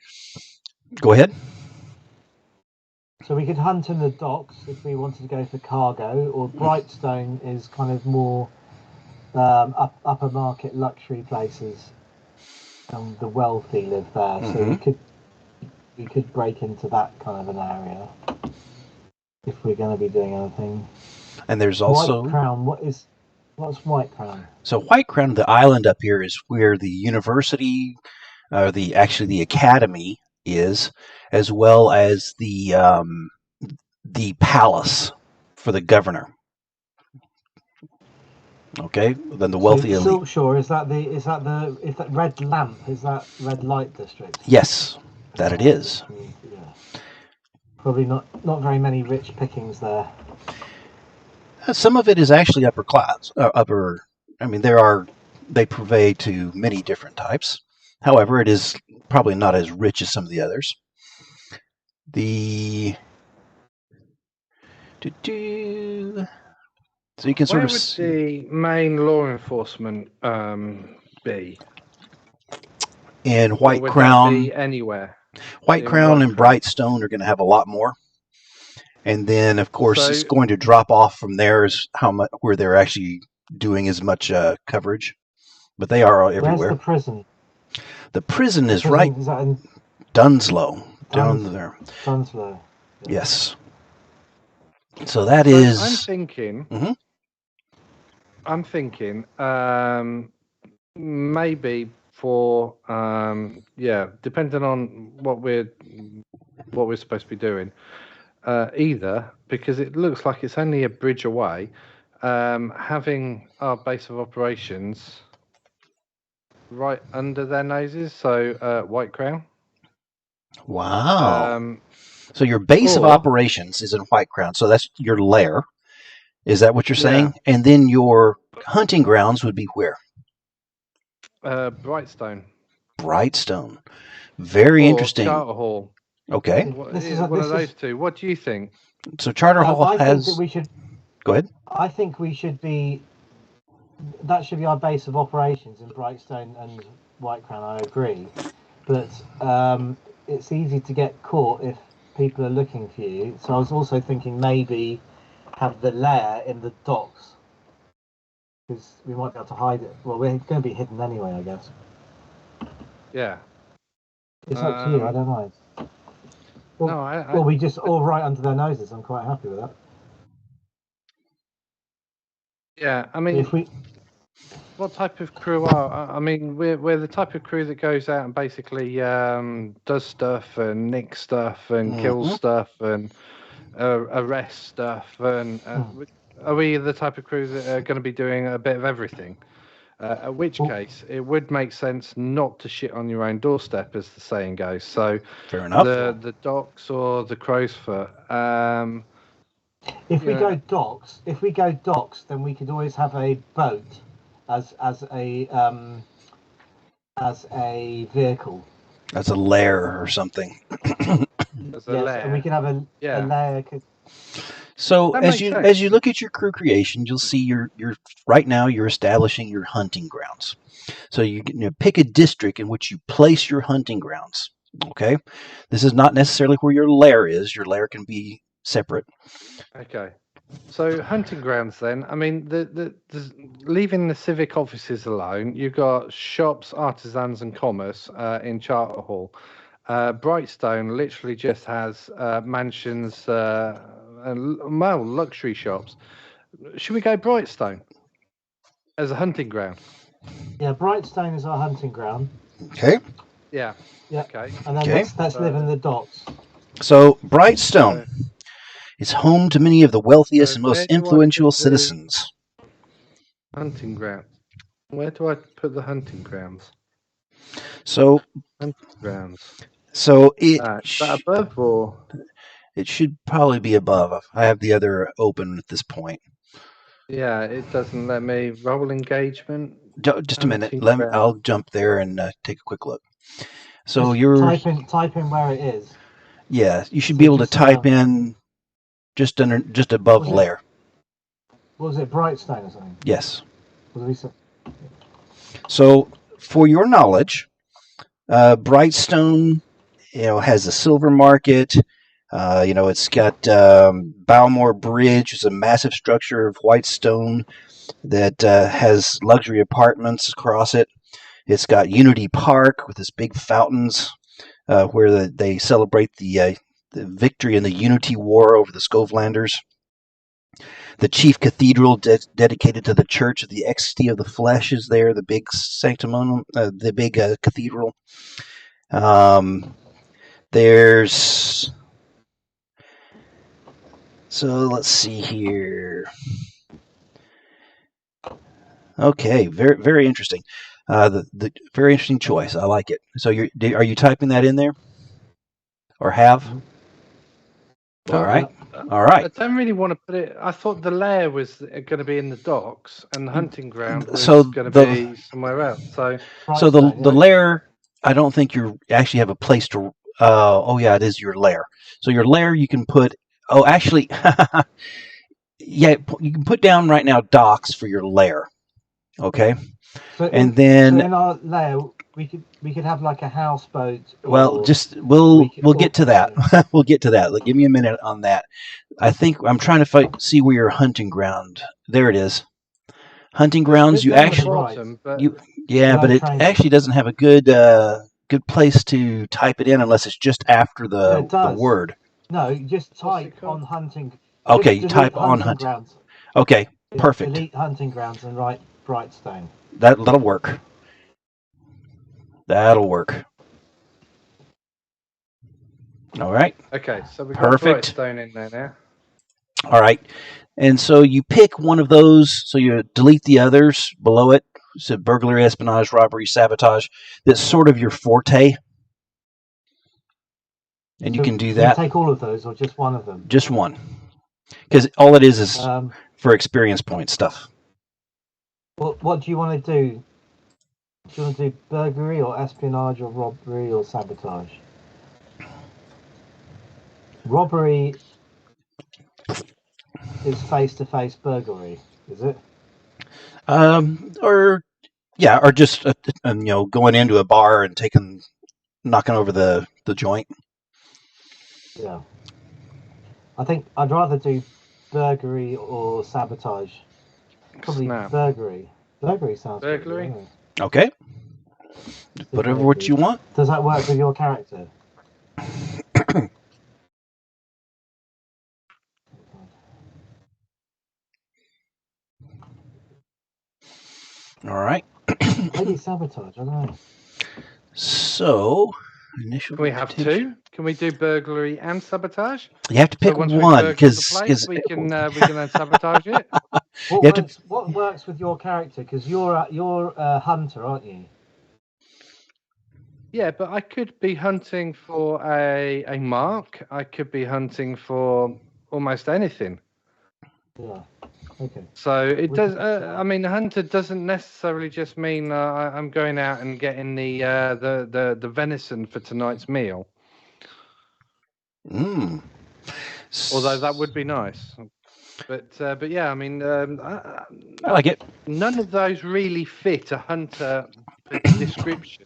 Go ahead. So we could hunt in the docks if we wanted to go for cargo, or Brightstone is kind of more upper market luxury places. The wealthy live there, so we could break into that kind of an area if we're going to be doing anything. And there's also White Crown. What's White Crown? So White Crown, the island up here, is where the university, the academy is, as well as the palace for the governor. Okay, then the wealthy elite. Silkshore, is that red lamp? Is that red light district? Yes, that it is. Yeah. Probably not very many rich pickings there. Some of it is actually upper class. I mean, they purvey to many different types. However, it is probably not as rich as some of the others. So you can sort of. Where would the main law enforcement be? In White Crown. That be anywhere. White Crown and Brightstone are going to have a lot more. And then, of course, it's going to drop off from there is where they're actually doing as much coverage. But they are everywhere. Where's the prison? The prison is right. Is that in Dunslow, down there. Dunslow. Yeah. Yes. So that is. I'm thinking. Mm-hmm. I'm thinking. Maybe for depending on what we're supposed to be doing. Either because it looks like it's only a bridge away, having our base of operations right under their noses, so White Crown. Wow. So your base of operations is in White Crown, so that's your lair. Is that what you're saying? And then your hunting grounds would be where? Brightstone. Brightstone. Very interesting. Charter Hall. Okay. One of those two. What do you think? So Charter Hall has. I think that we should. Go ahead. I think we should be. That should be our base of operations in Brightstone and White Crown. I agree, but it's easy to get caught if people are looking for you. So I was also thinking maybe have the lair in the docks, because we might be able to hide it. Well, we're going to be hidden anyway, I guess. Yeah. It's up to you. I don't mind. Well, no, we just all right under their noses. I'm quite happy with that. Yeah, I mean, what type of crew are? I mean, we're the type of crew that goes out and basically does stuff and nicks stuff and kills stuff and arrests stuff. And are we the type of crew that are going to be doing a bit of everything? At which case, it would make sense not to shit on your own doorstep, as the saying goes. So, fair enough. The docks or the crow's foot. If we go docks, then we could always have a boat as a vehicle. As a lair or something. As a lair. And we can have a lair. So as you look at your crew creation, you'll see you're right now you're establishing your hunting grounds. So you pick a district in which you place your hunting grounds. Okay, this is not necessarily where your lair is. Your lair can be separate. Okay, so hunting grounds then. I mean, the leaving the civic offices alone, you've got shops, artisans, and commerce in Charter Hall. Brightstone literally just has mansions and luxury shops. Should we go Brightstone as a hunting ground? Yeah, Brightstone is our hunting ground. Okay. Yeah. Okay. And then let's live in the docks. So Brightstone is home to many of the wealthiest and most influential citizens. Hunting ground. Where do I put the hunting grounds? So hunting grounds. So is that above or? It should probably be above. I have the other open at this point. Yeah, it doesn't let me roll engagement. Just a minute. I'll jump there and take a quick look. So you're type in where it is. Yeah, you should be able to type in just above lair. What was it, Brightstone or something? Yes. What did we say? So for your knowledge, Brightstone, has a silver market. It's got Balmore Bridge, is a massive structure of white stone that has luxury apartments across it. It's got Unity Park with its big fountains where they celebrate the victory in the Unity War over the Scovelanders. The chief cathedral dedicated to the Church of the Ecstasy of the Flesh is there, the big sanctimonium, the big cathedral. So let's see here. Okay, very very interesting. The very interesting choice. I like it. So are you typing that in there, or have? All right. All right. I don't really want to put it. I thought the lair was going to be in the docks, and the hunting ground was going to be somewhere else. So the lair, I don't think you actually have a place to. Oh yeah, it is your lair. So your lair you can put. Oh, actually, yeah, you can put down right now docks for your lair. Okay. So then in our lair we could have like a houseboat. Well, we'll get to that. We'll get to that. Give me a minute on that. I think I'm trying to see where your hunting ground. There it is. Hunting grounds. You actually, but it actually doesn't have a good place to type it in unless it's just after the word. No, you just type on hunting. Okay, you type on hunting grounds. Okay, perfect. Delete hunting grounds and write Brightstone. That'll work. That'll work. All right. Okay, so we've got Brightstone in there now. All right. And so you pick one of those, so you delete the others below it. So burglary, espionage, robbery, sabotage. That's sort of your forte. And you can do that. Take all of those or just one of them? Just one. Because all it is for experience point stuff. What do you want to do? Do you want to do burglary or espionage or robbery or sabotage? Robbery is face-to-face burglary, is it? Or just going into a bar and taking knocking over the joint. Yeah. I think I'd rather do burglary or sabotage. Probably Snap. burglary. Burglary sounds Burglary? Good, Okay. Whatever what you want. Does that work with your character? All right. Maybe sabotage. I don't know. So, initial. Can we have two? Can we do burglary and sabotage? You have to pick once one because we can then sabotage it. What works with your character? Because you're a hunter, aren't you? Yeah, but I could be hunting for a mark. I could be hunting for almost anything. Yeah. Okay. So it does. I mean, hunter doesn't necessarily just mean I'm going out and getting the venison for tonight's meal. Although that would be nice. But yeah, I mean, I like it. None of those really fit a hunter description.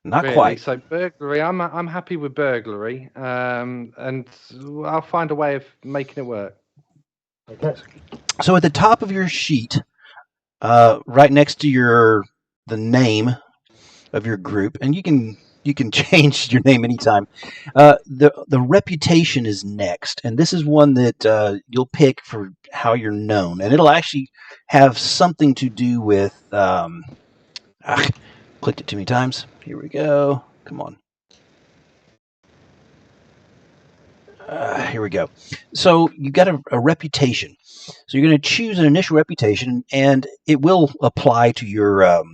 Not really. quite. So burglary, I'm happy with burglary, and I'll find a way of making it work. Okay. So at the top of your sheet, right next to the name of your group, and you can change your name anytime. The reputation is next, and this is one that you'll pick for how you're known, and it'll actually have something to do with. Clicked it too many times. Here we go. Come on. Here we go. So you got a reputation. So you're going to choose an initial reputation, and it will apply to your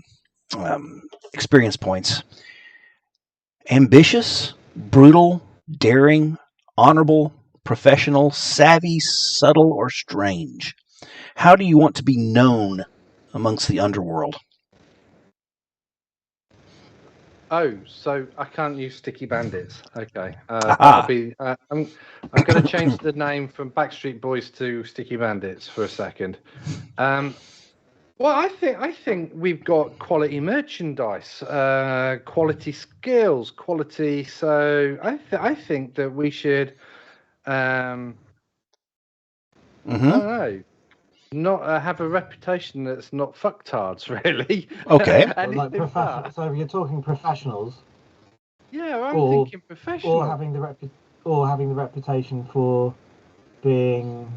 experience points. Ambitious, brutal, daring, honorable, professional, savvy, subtle, or strange. How do you want to be known amongst the underworld? Oh, so I can't use Sticky Bandits. Okay, that'll be. I'm going to change the name from Backstreet Boys to Sticky Bandits for a second. Well, I think we've got quality merchandise, quality skills, quality. So I think that we should. I don't know. Not have a reputation that's not fucktards, really. Okay. So you're talking professionals. Yeah, I'm thinking professional. Or having the reputation for being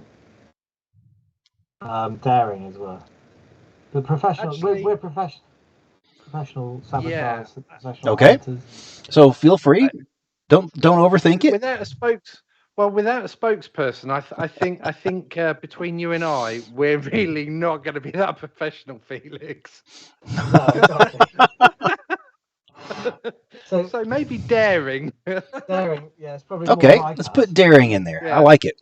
daring as well. But professional, we're professional saboteurs. Yeah. Professional Okay. hunters. So feel free. Don't overthink it. Without a spokesperson, I think between you and I, we're really not going to be that professional, Felix. No, exactly. So maybe daring. Daring, yeah, it's probably okay. More Let's put daring in there. Yeah. I like it.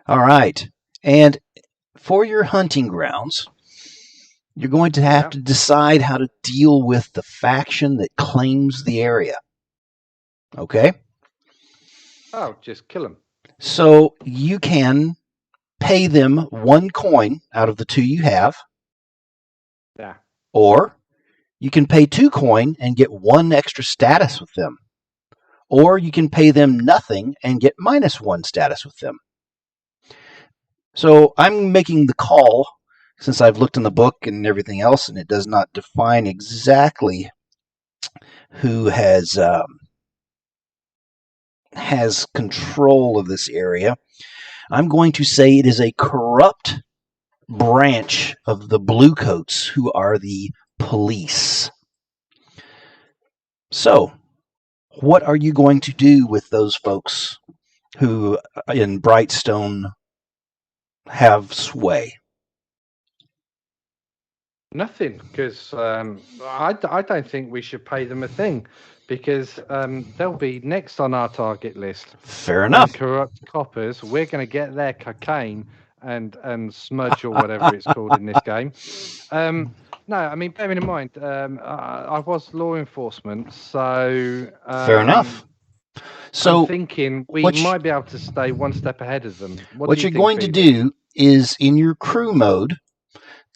All right, and for your hunting grounds, you're going to have to decide how to deal with the faction that claims the area. Okay. Oh, just kill them. So you can pay them 1 coin out of the 2 you have. Yeah. Or you can pay 2 coin and get 1 extra status with them. Or you can pay them nothing and get -1 status with them. So I'm making the call, since I've looked in the book and everything else, and it does not define exactly who has control of this area. I'm going to say it is a corrupt branch of the Bluecoats, who are the police. So, what are you going to do with those folks who in Brightstone have sway? Nothing, because I don't think we should pay them a thing, because they'll be next on our target list. Fair enough. Corrupt coppers. We're going to get their cocaine and smudge or whatever it's called in this game. No, I mean, bearing in mind, I was law enforcement, so fair enough. So I'm thinking we might be able to stay one step ahead of them. What you're going to do is, in your crew mode,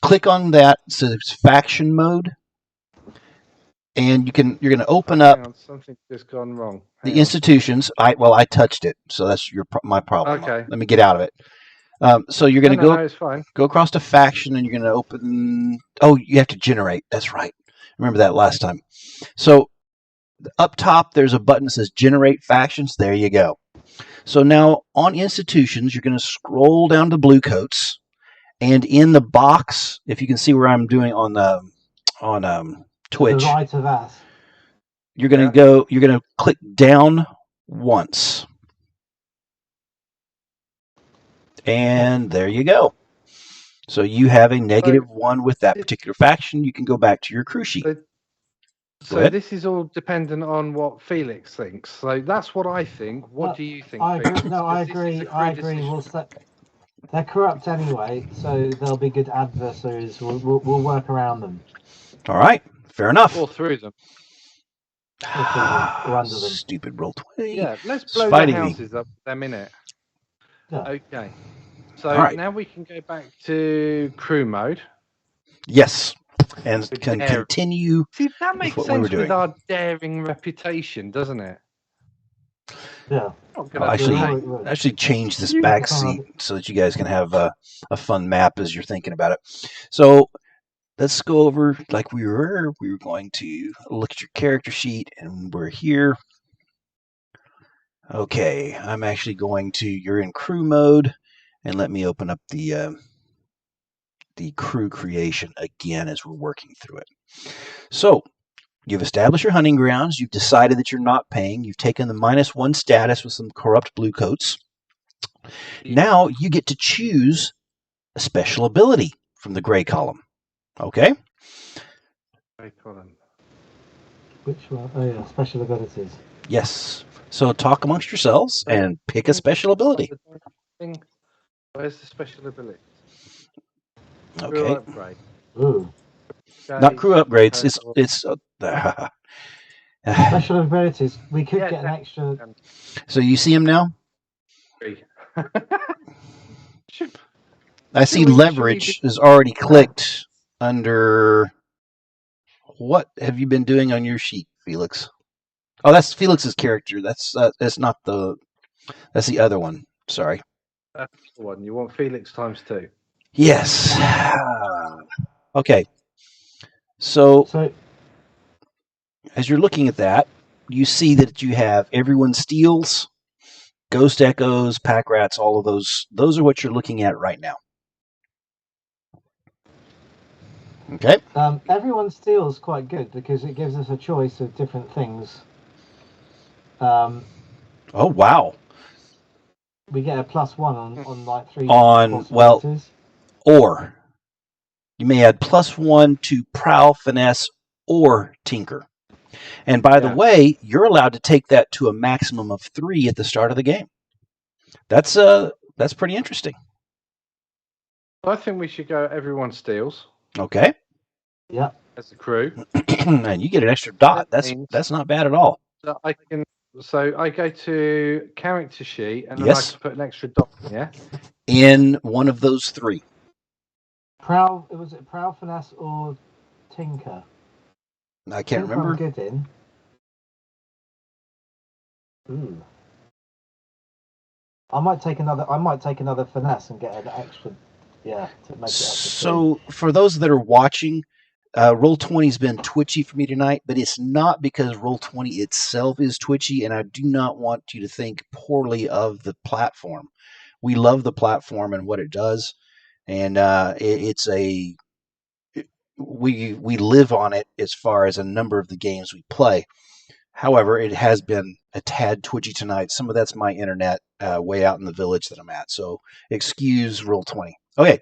click on that. So it's faction mode. and you're going to open Hang up on, something's just gone wrong. the institutions. I touched it, so that's my problem. Okay. Let me get out of it. So you're going to No, it's fine. go across to faction, and you're going to open. Oh, you have to generate. That's right. Remember that last time. So up top, there's a button that says Generate Factions. There you go. So now on institutions, you're going to scroll down to Bluecoats, and in the box, if you can see where I'm doing on Twitch, to the right of us. you're going to You're going to click down once, and there you go. So you have a -1 with that particular faction. You can go back to your crew sheet. So this is all dependent on what Felix thinks. So that's what I think. What do you think, Felix? No, I agree. They're corrupt anyway, so they'll be good adversaries. We'll work around them. All right, fair enough. Or through them. Or under them. Stupid Roll20. Yeah, let's blow their houses up with them in it. Yeah. Okay. So now we can go back to crew mode. Yes. And can continue. See, that makes sense with our daring reputation, doesn't it? Yeah. Actually change this back seat so that you guys can have a fun map as you're thinking about it. So let's go over like we were going to look at your character sheet, and we're here. Okay, I'm actually going to, you're in crew mode, and let me open up the crew creation again as we're working through it. So you've established your hunting grounds. You've decided that you're not paying. You've taken the -1 status with some corrupt Bluecoats. Now you get to choose a special ability from the gray column. Okay? Gray column. Which one? Oh yeah, special abilities. Yes. So talk amongst yourselves and pick a special ability. Where's the special ability? Okay. Crew upgrade. Ooh. Not crew upgrades. It's special abilities. We could get an extra. So you see him now? I see leverage is already clicked under. What have you been doing on your sheet, Felix? Oh, that's Felix's character. That's not the. That's the other one. Sorry. That's the one. You want Felix ×2. Yes. Okay. So as you're looking at that, you see that you have everyone steals, ghost echoes, pack rats, all of those. Those are what you're looking at right now. Okay. Everyone steals quite good because it gives us a choice of different things. Oh wow. We get a +1 on like 3 possibilities. Or you may add +1 to prowl, finesse, or tinker. And by the way, you're allowed to take that to a maximum of 3 at the start of the game. That's pretty interesting. I think we should go everyone steals. Okay. Yeah. As a crew. And you get an extra dot. That's not bad at all. So I go to character sheet and then I can put an extra dot, in one of those 3. Prowl, was it prowl, finesse, or tinker? I can't remember. I'm good in. Ooh. I might take another finesse and get an extra. Yeah, to make it extra. So for those that are watching, Roll20's been twitchy for me tonight, but it's not because Roll20 itself is twitchy, and I do not want you to think poorly of the platform. We love the platform and what it does, and we live on it as far as a number of the games we play. However, it has been a tad twitchy tonight. Some of that's my internet way out in the village that I'm at, so excuse Roll20. Okay,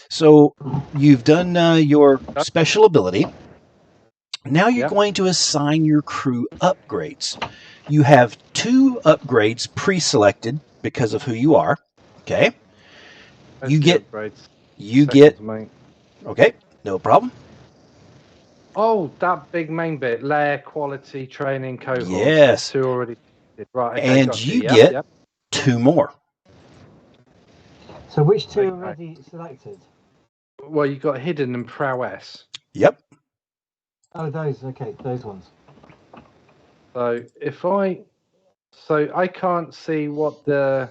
so you've done your special ability. Now you're going to assign your crew upgrades. You have 2 upgrades pre-selected because of who you are. Okay. You get. Okay, no problem. Oh, that big main bit, layer quality training cohort. Yes. 2 already. Right. Okay, and you get 2 more. So which 2 are already selected? Well, you got hidden and prowess. Yep. Oh, those. Okay, those ones. So I can't see what the.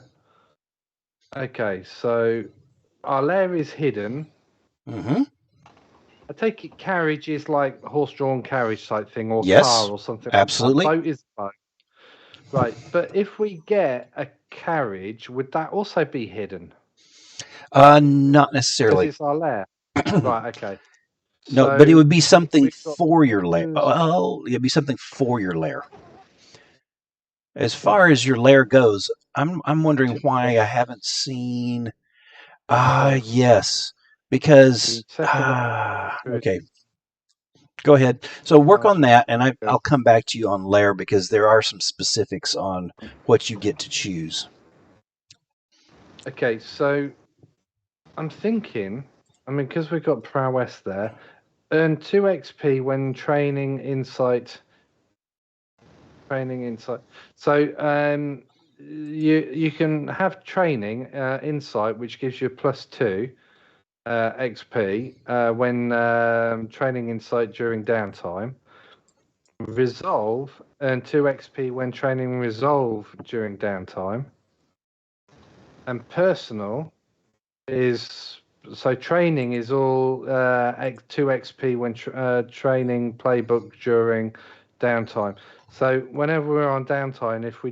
Okay, so our lair is hidden. Mm-hmm. I take it carriage is like horse-drawn carriage type thing, or Yes, car, or something. absolutely. Like that. Boat is a boat. Right, but if we get a carriage, would that also be hidden? Not Because necessarily. it's our lair. Right, okay. No, but it So would be something we've got for your lair. things- Well, it'd be something for your lair. As far as your lair goes, I'm wondering why I haven't seen. Yes, because okay. Go ahead. So work on that, and I'll come back to you on lair because there are some specifics on what you get to choose. Okay, so I'm thinking, because we've got prowess there, earn 2 XP when training insight. So you can have training insight, which gives you +2 XP when training insight during downtime. Resolve, earn 2 XP when training resolve during downtime. And personal is training is all 2 XP when training playbook during downtime. So whenever we're on downtime, if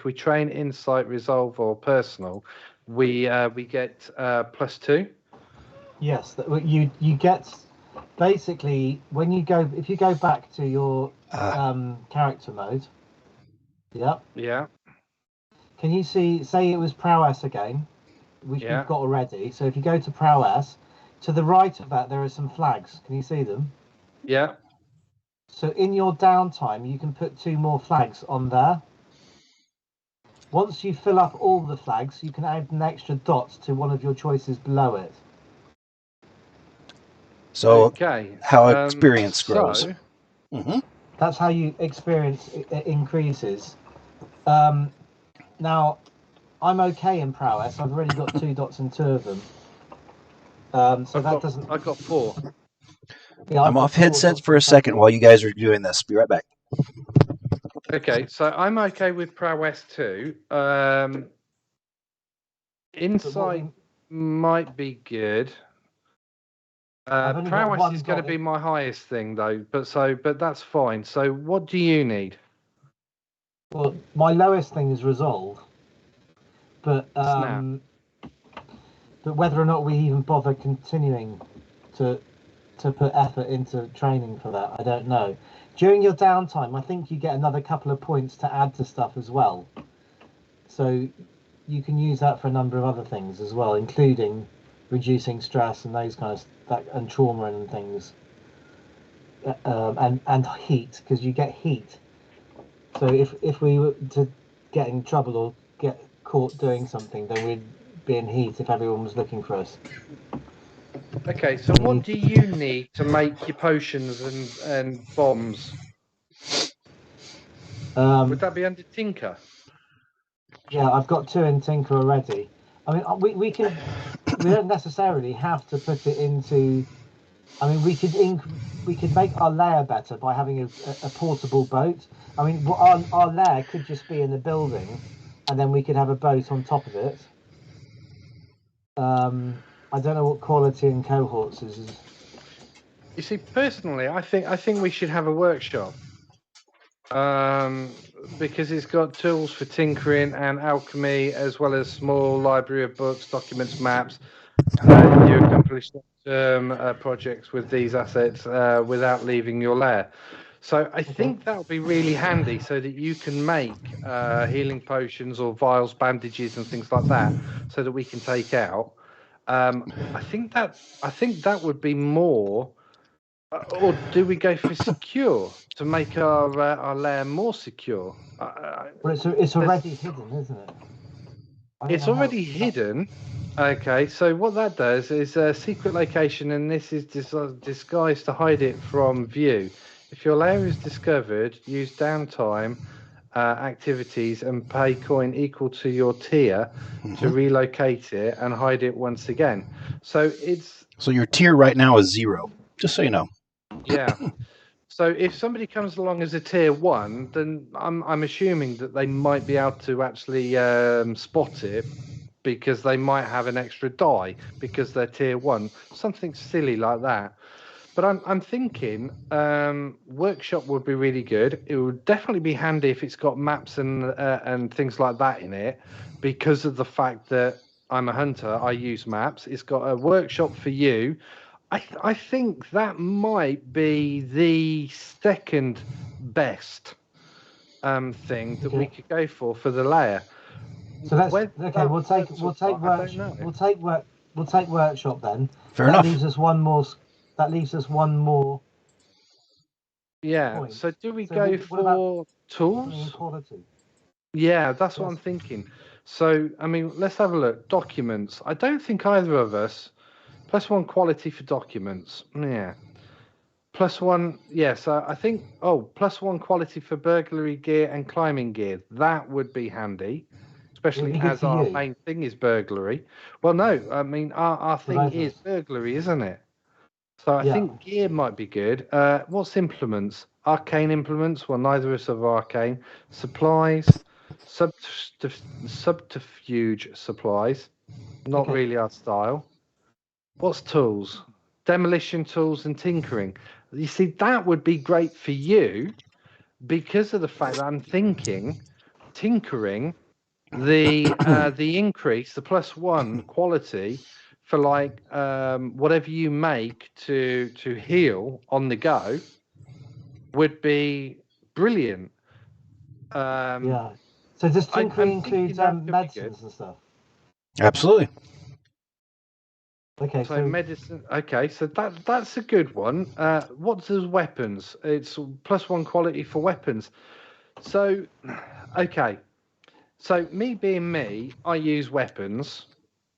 we train insight, resolve, or personal, we get +2. Yes, you get basically when if you go back to your character mode. Yeah. Yeah. Can you see? Say it was prowess again, which Yeah. we've got already. So if you go to prowess, to the right of that there are some flags. Can you see them? Yeah. So in your downtime, you can put 2 more flags on there. Once you fill up all the flags, you can add an extra dot to one of your choices below it. So Okay. how experience grows. Mm-hmm. That's how you experience increases. Now, I'm okay in prowess. I've already got 2 dots in 2 of them. So that doesn't. I've got 4. Yeah, I'm off headsets for a second while you guys are doing this. Be right back. Okay, so I'm okay with prowess too. Insight might be good. Prowess is going to be my highest thing though, but that's fine. So what do you need? Well, my lowest thing is resolve, but whether or not we even bother continuing to put effort into training for that, I don't know. During your downtime, I think you get another couple of points to add to stuff as well. So you can use that for a number of other things as well, including reducing stress and those kind of and trauma and things, and heat, because you get heat. So if we were to get in trouble or get caught doing something, then we'd be in heat if everyone was looking for us. Okay, so what do you need to make your potions and bombs? Would that be under Tinker? Yeah, I've got 2 in Tinker already. I mean, we don't necessarily have to put it into. I mean, we could make our lair better by having a portable boat. I mean, our lair could just be in the building, and then we could have a boat on top of it. I don't know what quality in cohorts is. You see, personally, I think we should have a workshop. Because it's got tools for tinkering and alchemy, as well as small library of books, documents, maps. You accomplish projects with these assets without leaving your lair. So I think that would be really handy, so that you can make healing potions or vials, bandages, and things like that, so that we can take out. I think that would be more. Or do we go for secure to make our lair more secure? Well, it's already hidden, isn't it? It's already hidden. Okay, so what that does is a secret location, and this is disguised to hide it from view. If your lair is discovered, use downtime activities and pay coin equal to your tier to relocate it and hide it once again. So your tier right now is 0, just so you know. Yeah. So if somebody comes along as a tier 1, then I'm assuming that they might be able to actually spot it, because they might have an extra die because they're tier 1, something silly like that. But I'm thinking workshop would be really good. It would definitely be handy if it's got maps and things like that in it, because of the fact that I'm a hunter. I use maps. It's got a workshop for you. I think that might be the second best thing that we could go for the layer. So that's okay. We'll take workshop then. Fair enough. Leaves us one more. That leaves us one more. Yeah. Point. So do we go for tools? Quality. Yeah, that's what I'm thinking. So I mean, let's have a look. Documents. I don't think either of us. +1 quality for documents. Yeah. +1. Yes, I think. Oh, +1 quality for burglary gear and climbing gear. That would be handy, especially as our main thing is burglary. Well, no, I mean our thing is burglary, isn't it? So I think gear might be good. What's implements? Arcane implements. Well, neither of us have arcane. Supplies. Subterfuge supplies. Not really our style. What's tools? Demolition tools and tinkering. You see, that would be great for you because of the fact that I'm thinking tinkering, the increase, the +1 quality for like whatever you make to heal on the go would be brilliant. Yeah. So does tinkering include medicines and stuff? Absolutely. Okay. So medicine. Okay, so that's a good one. What does weapons? It's +1 quality for weapons. So, okay. So me being me, I use weapons.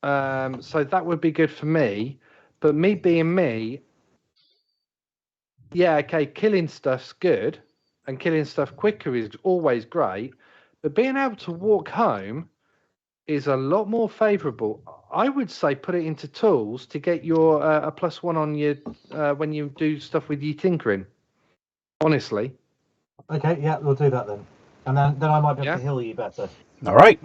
So that would be good for me. But me being me, yeah, okay, killing stuff's good, and killing stuff quicker is always great. But being able to walk home is a lot more favourable. I would say put it into tools to get your a +1 on your when you do stuff with your tinkering. Honestly. Okay, yeah, we'll do that then, and then I might be able to heal you better. All right.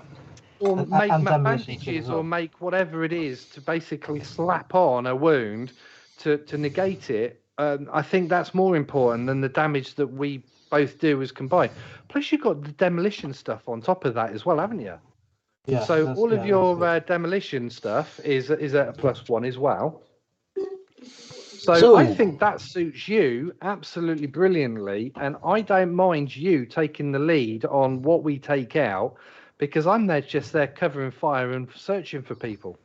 Or make bandages or make whatever it is to basically slap on a wound to negate it. I think that's more important than the damage that we both do as combined. Plus, you've got the demolition stuff on top of that as well, haven't you? Yeah. So all of your demolition stuff is at a +1 as well. So I think that suits you absolutely brilliantly, and I don't mind you taking the lead on what we take out, because I'm just there covering fire and searching for people.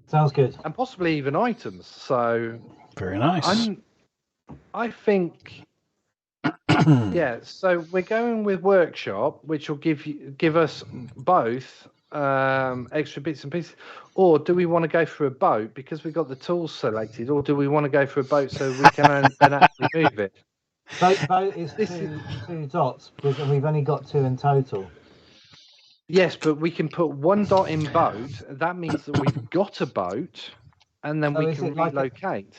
Sounds good. And possibly even items. So very nice. I think. Yeah, so we're going with workshop, which will give us both extra bits and pieces. Or do we want to go for a boat because we've got the tools selected, or do we want to go for a boat so we can then actually move it? Boat is two dots because we've only got 2 in total. Yes, but we can put 1 dot in boat. That means that we've got a boat, and then we can relocate.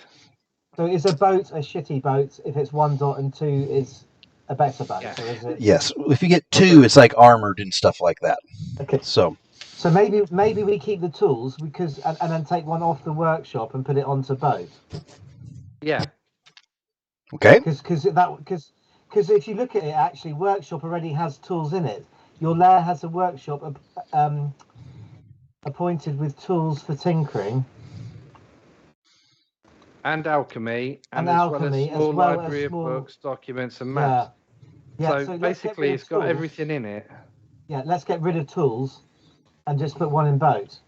So is a boat a shitty boat if it's 1 dot and 2 is a better boat? Yes. Or is it... Yes. If you get 2, it's like armored and stuff like that. Okay. So maybe we keep the tools because and then take 1 off the workshop and put it onto boat. Yeah. Okay. Because if you look at it, actually, workshop already has tools in it. Your lair has a workshop appointed with tools for tinkering. And alchemy, and as well as small library of books, documents, and maps. Yeah. So basically, it's got everything in it. Yeah, let's get rid of tools and just put 1 in boat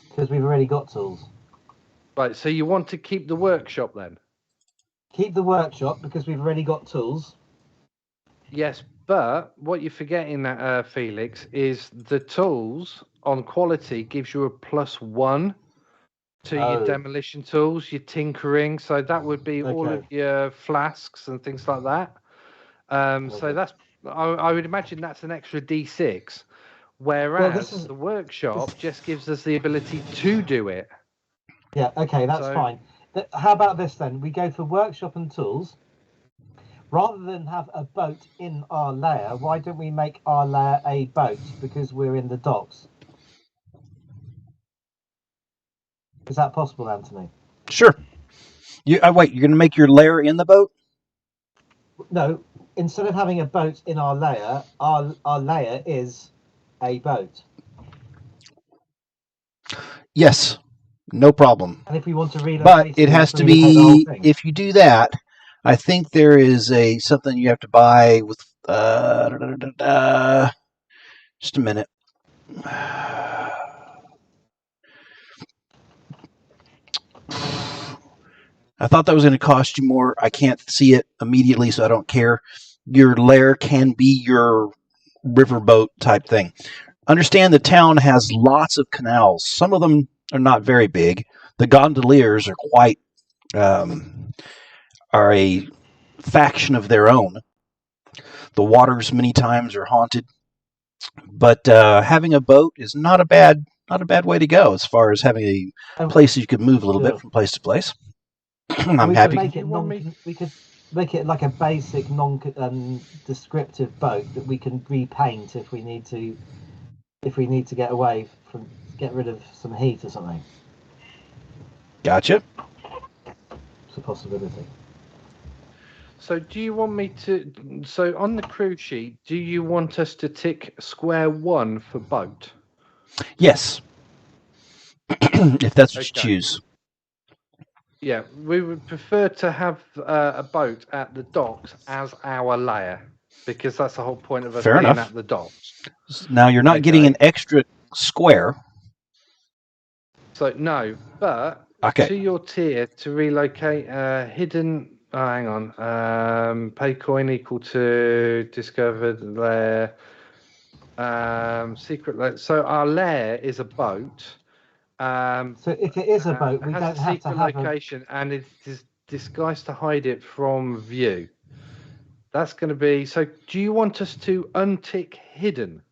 because we've already got tools. Right. So you want to keep the workshop then? Keep the workshop because we've already got tools. Yes, but what you're forgetting, Felix, is the tools on quality gives you a +1. To your demolition tools, your tinkering, so that would be all of your flasks and things like that. So that's, I would imagine that's an extra D6, whereas the workshop just gives us the ability to do it. Yeah, okay, that's fine. How about this then? We go for workshop and tools, rather than have a boat in our layer, why don't we make our layer a boat because we're in the docks? Is that possible, Anthony? Sure. Wait, you're going to make your lair in the boat? No, instead of having a boat in our layer, our layer is a boat. Yes, no problem. And if we want to relocate, but it has to be. If you do that, I think there is something you have to buy with. Just a minute. I thought that was going to cost you more. I can't see it immediately, so I don't care. Your lair can be your riverboat type thing. Understand the town has lots of canals. Some of them are not very big. The gondoliers are quite are a faction of their own. The waters many times are haunted, but having a boat is not a bad way to go as far as having a place you could move a little bit from place to place. I'm happy. We could make it like a basic non-descriptive boat that we can repaint if we need to get rid of some heat or something. Gotcha. It's a possibility. So do you want me to... So on the crew sheet, do you want us to tick square 1 for boat? Yes. If that's what you choose. Yeah, we would prefer to have a boat at the docks as our layer, because that's the whole point of us being at the docks. Now, you're not getting an extra square. So, no, but to your tier, to relocate hidden... Oh, hang on. Pay coin equal to discovered lair. Secret lair. So our lair is a boat. So if it is a boat, we don't have to have location, and it is disguised to hide it from view. That's going to be... So do you want us to untick hidden?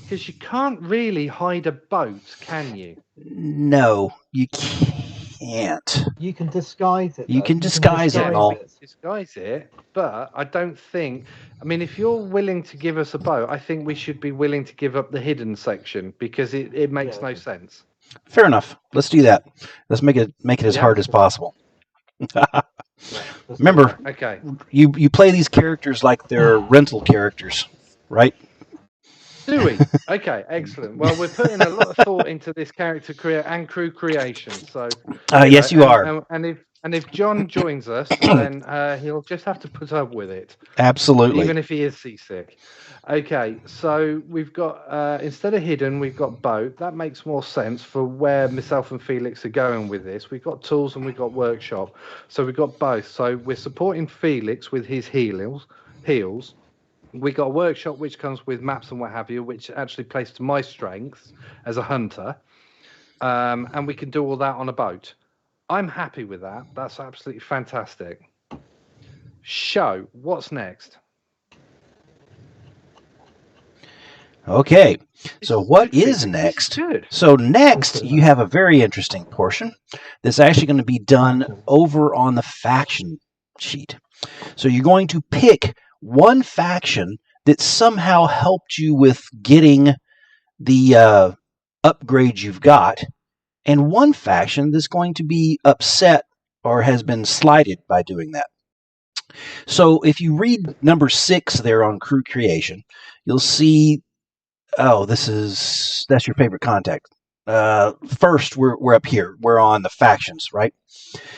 Because you can't really hide a boat, can you? No, you can't. You can disguise it. You can disguise it and all. Disguise it, but I don't think... I mean, if you're willing to give us a boat, I think we should be willing to give up the hidden section, because it makes no sense. Fair enough. Let's do that. Let's make it as hard as possible. Remember, you play these characters like they're rental characters, right? Do we? Okay, excellent. Well, we're putting a lot of thought into this character and crew creation. So yes, you are. And if John joins us, then he'll just have to put up with it. Absolutely. Even if he is seasick. Okay, so we've got instead of hidden, we've got boat. That makes more sense for where myself and Felix are going with this. We've got tools and we've got workshop, so we've got both. So we're supporting Felix with his heals. We got a workshop which comes with maps and what have you, which actually plays to my strengths as a hunter, and we can do all that on a boat. I'm happy with that. That's absolutely fantastic. Show, what's next? Okay, so what is next? So next, you have a very interesting portion that's actually going to be done over on the faction sheet. So you're going to pick one faction that somehow helped you with getting the upgrades you've got, and one faction that's going to be upset or has been slighted by doing that. So if you read number 6 there on crew creation, you'll see, that's your favorite contact. First, we're up here. We're on the factions, right?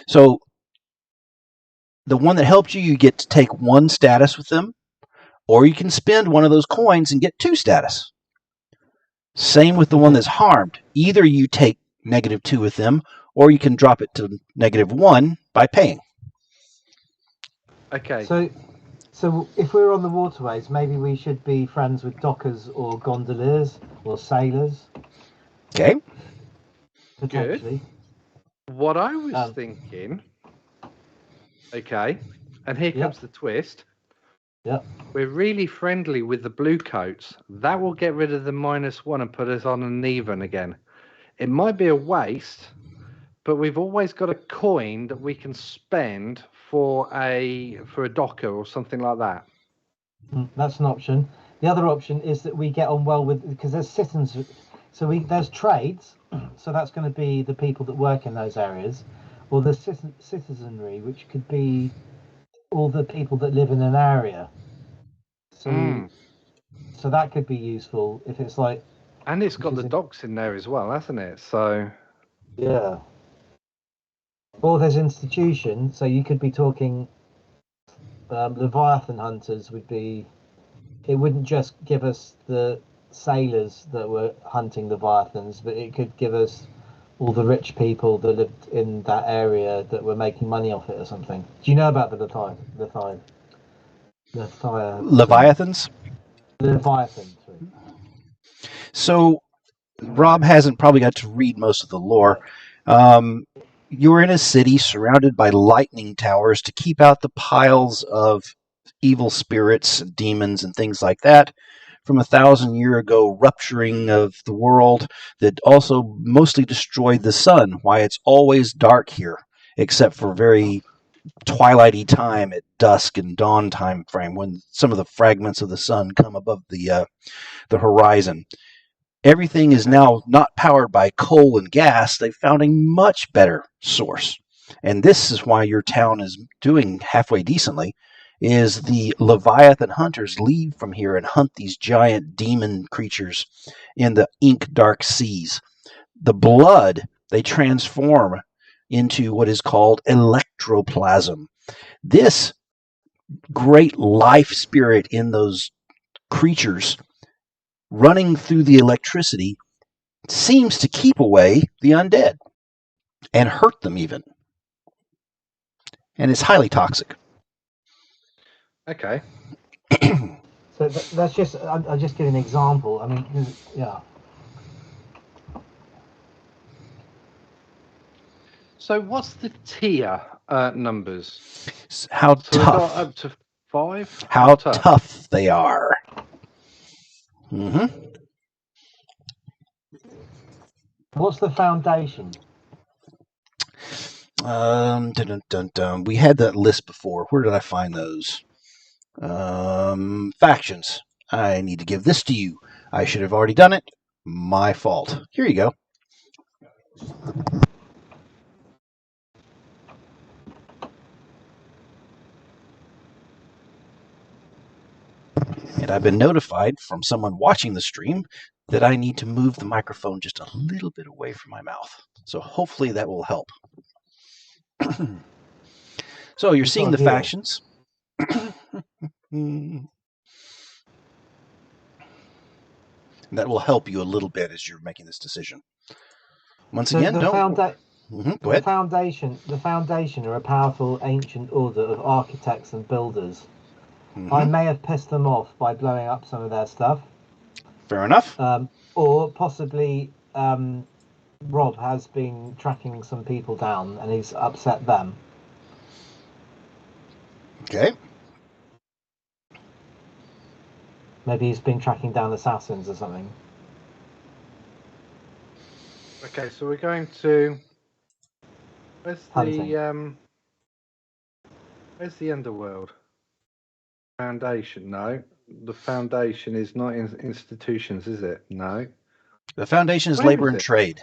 So the one that helped you, you get to take 1 status with them, or you can spend one of those coins and get 2 status. Same with the one that's harmed. Either you take -2 with them, or you can drop it to -1 by paying. Okay. So if we're on the waterways, maybe we should be friends with dockers or gondoliers or sailors. Okay. Potentially. Good. What I was thinking... Okay, and here comes the twist. Yep. We're really friendly with the blue coats. That will get rid of the -1 and put us on an even again. It might be a waste, but we've always got a coin that we can spend for a docker or something like that. That's an option. The other option is that we get on well with, because there's citizens, so there's trades, so that's going to be the people that work in those areas, or the citizenry, which could be all the people that live in an area. So so that could be useful if it's like, and it's got the dogs in there as well, hasn't it? So yeah. Or there's institution, so you could be talking Leviathan hunters would be, it wouldn't just give us the sailors that were hunting Leviathans, but it could give us all the rich people that lived in that area that were making money off it or something. Do you know about the Leviathans? Leviathans. So Rob hasn't probably got to read most of the lore. You're in a city surrounded by lightning towers to keep out the piles of evil spirits, demons, and things like that from 1,000 years ago rupturing of the world that also mostly destroyed the sun. Why it's always dark here, except for very twilighty time at dusk and dawn time frame when some of the fragments of the sun come above the horizon. Everything is now not powered by coal and gas. They've found a much better source. And this is why your town is doing halfway decently, is the Leviathan hunters leave from here and hunt these giant demon creatures in the ink dark seas. The blood they transform into what is called electroplasm. This great life spirit in those creatures running through the electricity seems to keep away the undead and hurt them even. And it's highly toxic. Okay. So that's just, I'll just give an example. I mean, yeah. So what's the tier numbers? How So tough? We've got up to 5. How tough they are. Mm-hmm. What's the foundation? Dun, dun, dun, dun. We had that list before. Where did I find those? Factions. I need to give this to you. I should have already done it. My fault. Here you go. And I've been notified from someone watching the stream that I need to move the microphone just a little bit away from my mouth. So hopefully that will help. So you're seeing the factions. That will help you a little bit as you're making this decision. Once again, go ahead. The foundation are a powerful ancient order of architects and builders. I may have pissed them off by blowing up some of their stuff. Fair enough. Or possibly Rob has been tracking some people down and he's upset them. Okay. Maybe he's been tracking down assassins or something. Okay, so we're going to... Where's the underworld? Foundation? No. The foundation is not institutions, is it? No. The foundation is labor and trade.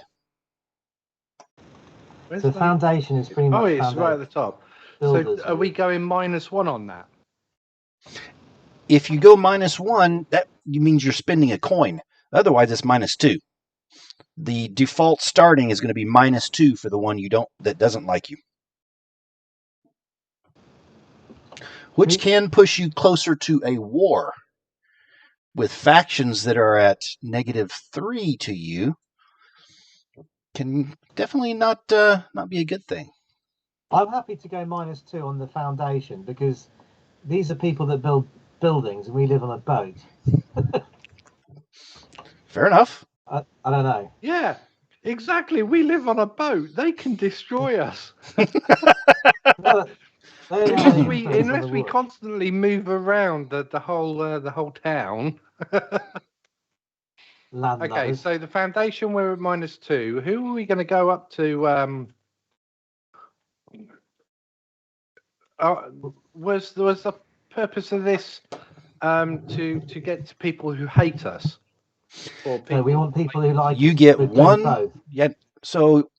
The foundation is pretty much... Oh, it's right at the top. Builders, so are we going -1 on that? If you go -1, that means you're spending a coin. Otherwise, it's -2. The default starting is going to be -2 for the one that doesn't like you, which can push you closer to a war. With factions that are at -3 to you, can definitely not be a good thing. I'm happy to go -2 on the foundation because these are people that build buildings and we live on a boat. Fair enough. I don't know. Yeah, exactly. We live on a boat. They can destroy us. Unless we constantly move around the whole town. Okay, so the foundation we're at -2. Who are we going to go up to Was the purpose of this to get to people who hate us, or people? No, we want people who like You us. get We're doing one. both. Yeah. So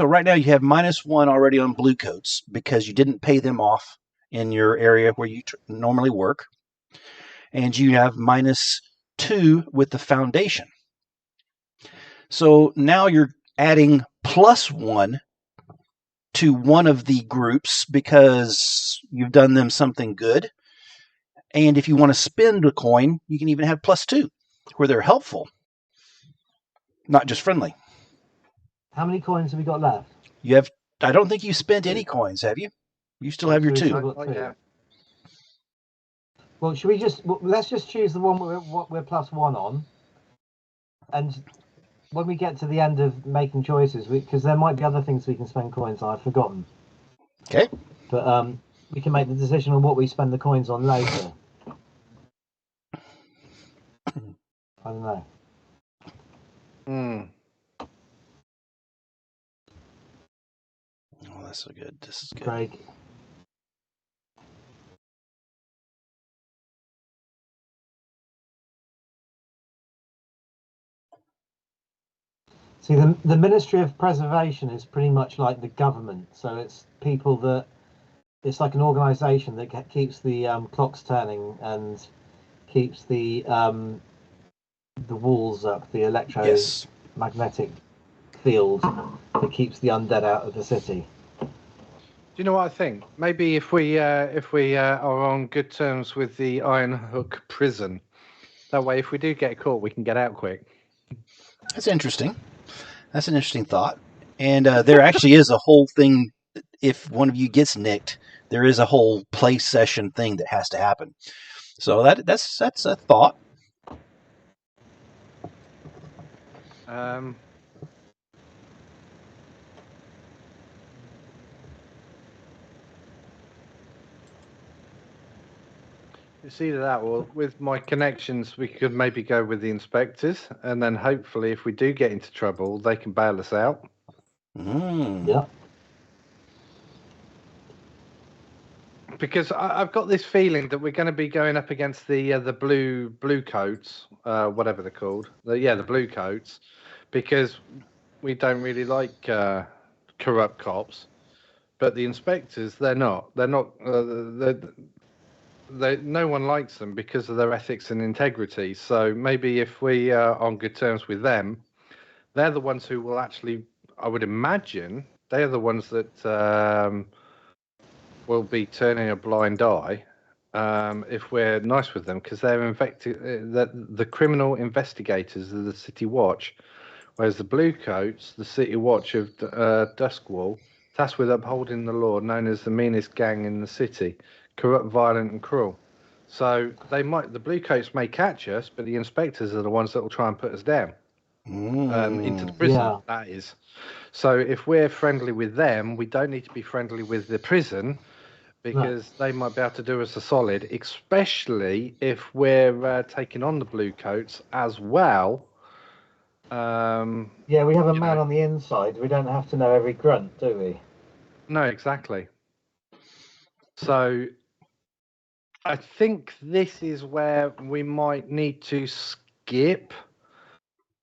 right now you have -1 already on blue coats because you didn't pay them off in your area where you normally work, and you have -2 with the foundation. So now you're adding +1 to one of the groups because you've done them something good. And if you want to spend a coin, you can even have +2, where they're helpful, not just friendly. How many coins have we got left? You have. I don't think you spent any coins, have you? You still have your So we've 2. still got 2. Yeah. Well, should we let's just choose the one we're +1 on, and when we get to the end of making choices, because there might be other things we can spend coins on. I've forgotten. Okay. But we can make the decision on what we spend the coins on later. I don't know. Oh, that's so good. This is good. Craig. See, the Ministry of Preservation is pretty much like the government. So it's people that, it's like an organisation that keeps the clocks turning and keeps the walls up, the electromagnetic field that keeps the undead out of the city. Do you know what I think? Maybe if we are on good terms with the Iron Hook prison, that way, if we do get caught, we can get out quick. That's interesting. That's an interesting thought. And there actually is a whole thing. If one of you gets nicked, there is a whole play session thing that has to happen. So that's a thought. It's either that, or with my connections, we could maybe go with the inspectors, and then hopefully, if we do get into trouble, they can bail us out. Yeah. Because I've got this feeling that we're going to be going up against the blue coats, whatever they're called. The blue coats, because we don't really like corrupt cops. But the inspectors, they're not. They're not. No one likes them because of their ethics and integrity. So maybe if we are on good terms with them, they're the ones who will actually, I would imagine, they're the ones that will be turning a blind eye if we're nice with them, because they're the criminal investigators of the City Watch, whereas the Blue Coats, the City Watch of Duskwall, tasked with upholding the law, known as the meanest gang in the city, corrupt, violent, and cruel. So the Blue Coats may catch us, but the inspectors are the ones that will try and put us down into the prison. Yeah. That is. So if we're friendly with them, we don't need to be friendly with the prison, because they might be able to do us a solid, especially if we're taking on the Blue Coats as well. Yeah, we have a man on the inside. We don't have to know every grunt, do we? No, exactly. So I think this is where we might need to skip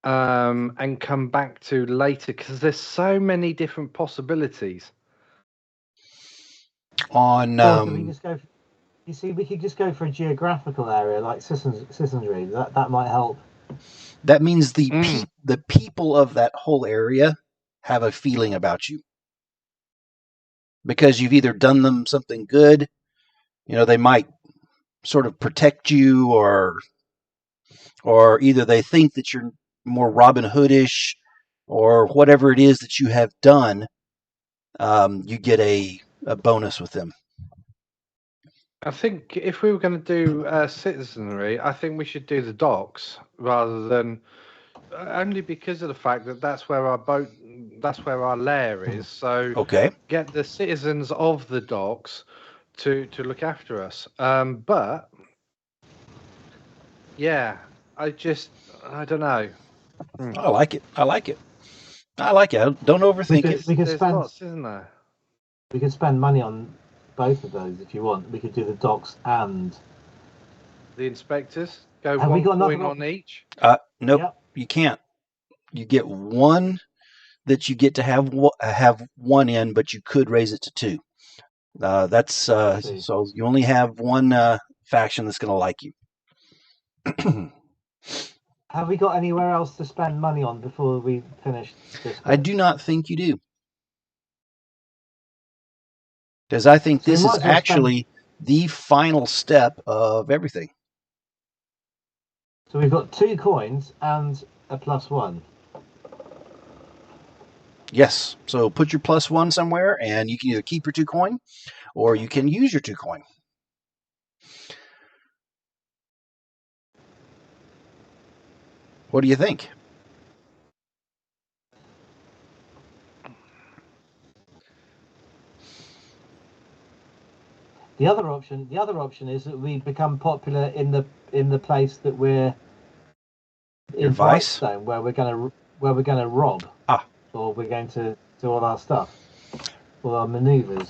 and come back to later, because there's so many different possibilities. On we just go? You see, we could just go for a geographical area like citizenry. That might help. that means the people of that whole area have a feeling about you because you've either done them something good, they might sort of protect you, or either they think that you're more Robin Hoodish, or whatever it is that you have done. You get a bonus with them. I think if we were going to do citizenry, I think we should do the docks rather than, only because of the fact that that's where our lair is. So Okay. get the citizens of the docks to look after us. But yeah, I don't know. I like it. Don't overthink it. We could There's spend lots, isn't there? We could spend money on both of those if you want. We could do the docks and the inspectors. Go Have we one got another coin option? on each. Nope, Yep. you can't. You get one that you get to have one in, but you could raise it to two. That's so you only have one faction that's going to like you. Have we got anywhere else to spend money on before we finish this? I do not think you do. Because I think So we this might is as well actually the final step of everything. So we've got 2 coins and a +1. Yes. So put your +1 somewhere, and you can either keep your 2 coin, or you can use your 2 coin. What do you think? The other option is that we become popular in the place that we're in Vice? Brightstone, where we're going to rob, or we're going to do all our stuff, all our manoeuvres.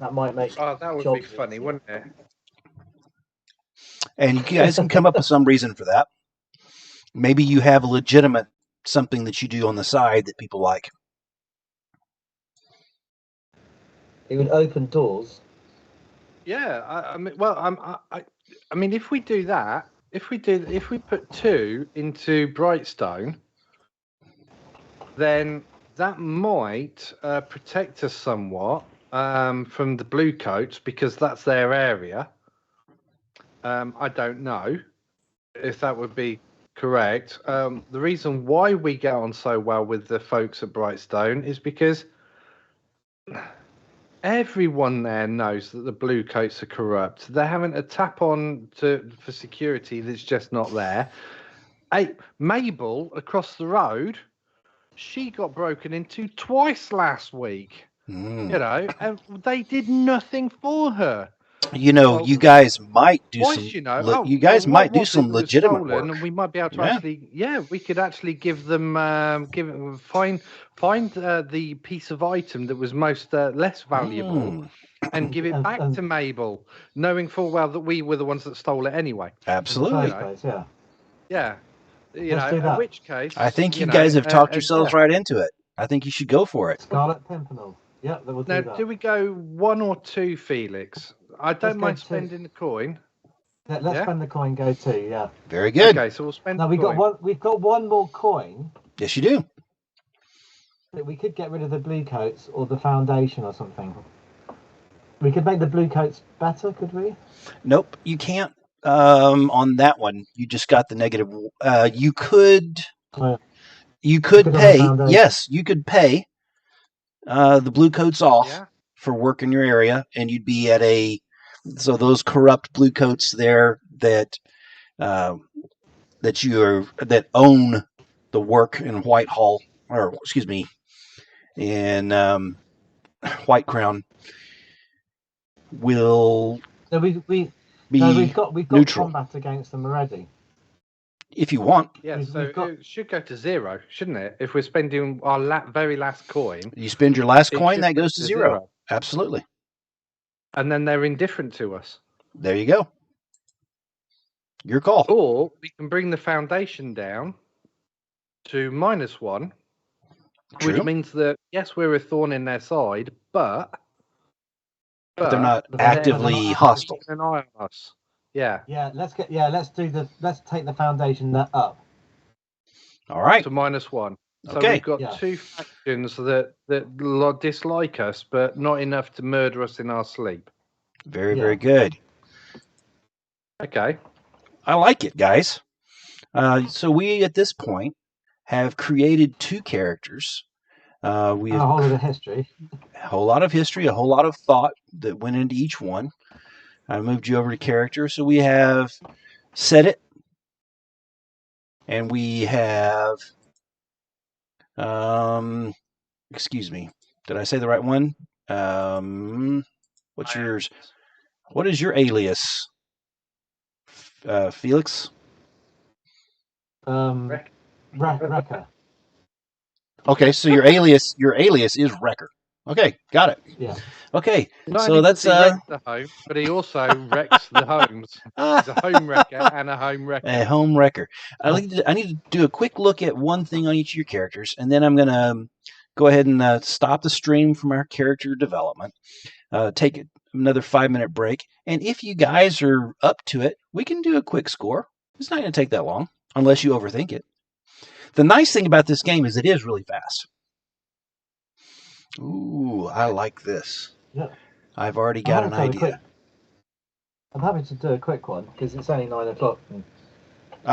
That might make. Oh, that would be funny, wouldn't it? And you guys can come up with some reason for that. Maybe you have a legitimate something that you do on the side that people like. It would open doors. Yeah, I mean, well, I mean, if we do that, if we put 2 into Brightstone, then that might protect us somewhat from the blue coats, because that's their area. I don't know if that would be correct. The reason why we get on so well with the folks at Brightstone is because everyone there knows that the blue coats are corrupt. They're having a tap on for security that's just not there. Mabel across the road, she got broken into twice last week. You know, and they did nothing for her. You know, you guys might do twice, some. You guys might do some legitimate work, and we might be able to actually, we could actually give them, find the piece of item that was most less valuable, and give it back to Mabel, knowing full well that we were the ones that stole it anyway. Absolutely, yeah. You know, in which case, I think you guys have talked yourselves right into it. I think you should go for it. Scarlet Pimpernel. Yeah, we'll do that. Do we go 1 or 2, Felix? I don't mind spending the coin. Let's spend the coin. Go 2. Yeah. Very good. Okay, so we'll spend. Now we've got one more coin. Yes, you do. That we could get rid of the blue coats or the foundation or something. We could make the blue coats better, could we? Nope, you can't. On that one, you just got the negative. You could. You could pay. Yes, you could pay the blue coats off for work in your area, and you'd be at a. So those corrupt blue coats there that that own the work in Whitehall, or excuse me, in White Crown, will we've got neutral. combat against them already. If you want. Yeah, so it should go to 0, shouldn't it? If we're spending our very last coin. You spend your last coin, that goes to 0. Absolutely. And then they're indifferent to us. There you go. Your call. Or we can bring the foundation down to -1. True. Which means that, yes, we're a thorn in their side, but they're not actively hostile. An eye on us. Yeah. Let's take the foundation up. All right. To -1. So we've got 2 factions that dislike us, but not enough to murder us in our sleep. Very, very good. Okay. I like it, guys. So we, at this point, have created 2 characters. We have a whole lot of history. A whole lot of history, a whole lot of thought that went into each one. I moved you over to character. So we have Set It. And we have... excuse me. Did I say the right one? What's yours? What is your alias, Felix? Wrecker. Okay, so your alias is Wrecker. Okay, got it. Yeah. Okay, Not so only that's does he rent the home, but he also wrecks the home, but he also wrecks the homes. He's a home wrecker and a home wrecker. a home wrecker. I need to do a quick look at one thing on each of your characters, and then I'm going to go ahead and stop the stream from our character development. Take another 5-minute break, and if you guys are up to it, we can do a quick score. It's not going to take that long, unless you overthink it. The nice thing about this game is it is really fast. Ooh, I like this. Yeah. I've already got an idea. I'm happy to do a quick one because it's only 9 o'clock. And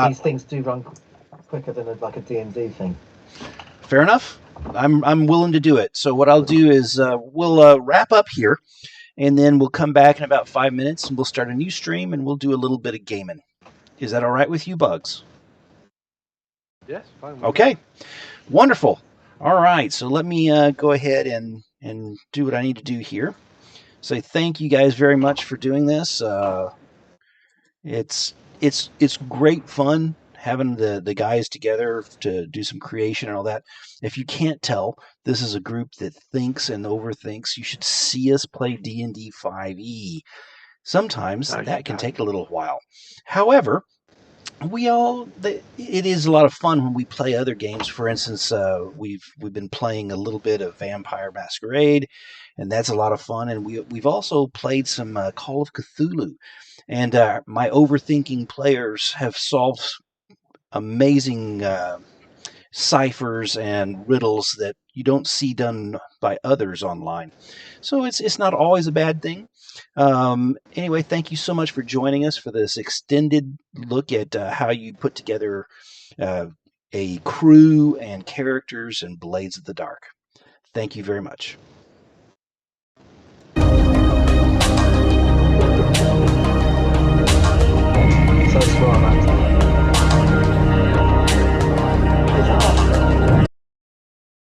these things do run quicker than like a D&D thing. Fair enough. I'm willing to do it. So what I'll do is we'll wrap up here, and then we'll come back in about 5 minutes, and we'll start a new stream, and we'll do a little bit of gaming. Is that all right with you, Bugs? Yes, fine. Okay, wonderful. All right, so let me go ahead and do what I need to do here. Say thank you guys very much for doing this. It's great fun having the guys together to do some creation and all that. If you can't tell, this is a group that thinks and overthinks. You should see us play D&D 5e. Sometimes that can take a little while. However, it is a lot of fun when we play other games. For instance, we've been playing a little bit of Vampire Masquerade, and that's a lot of fun. And we've also played some Call of Cthulhu, and my overthinking players have solved amazing ciphers and riddles that you don't see done by others online. So it's not always a bad thing. Anyway, thank you so much for joining us for this extended look at how you put together a crew and characters in Blades of the Dark. Thank you very much.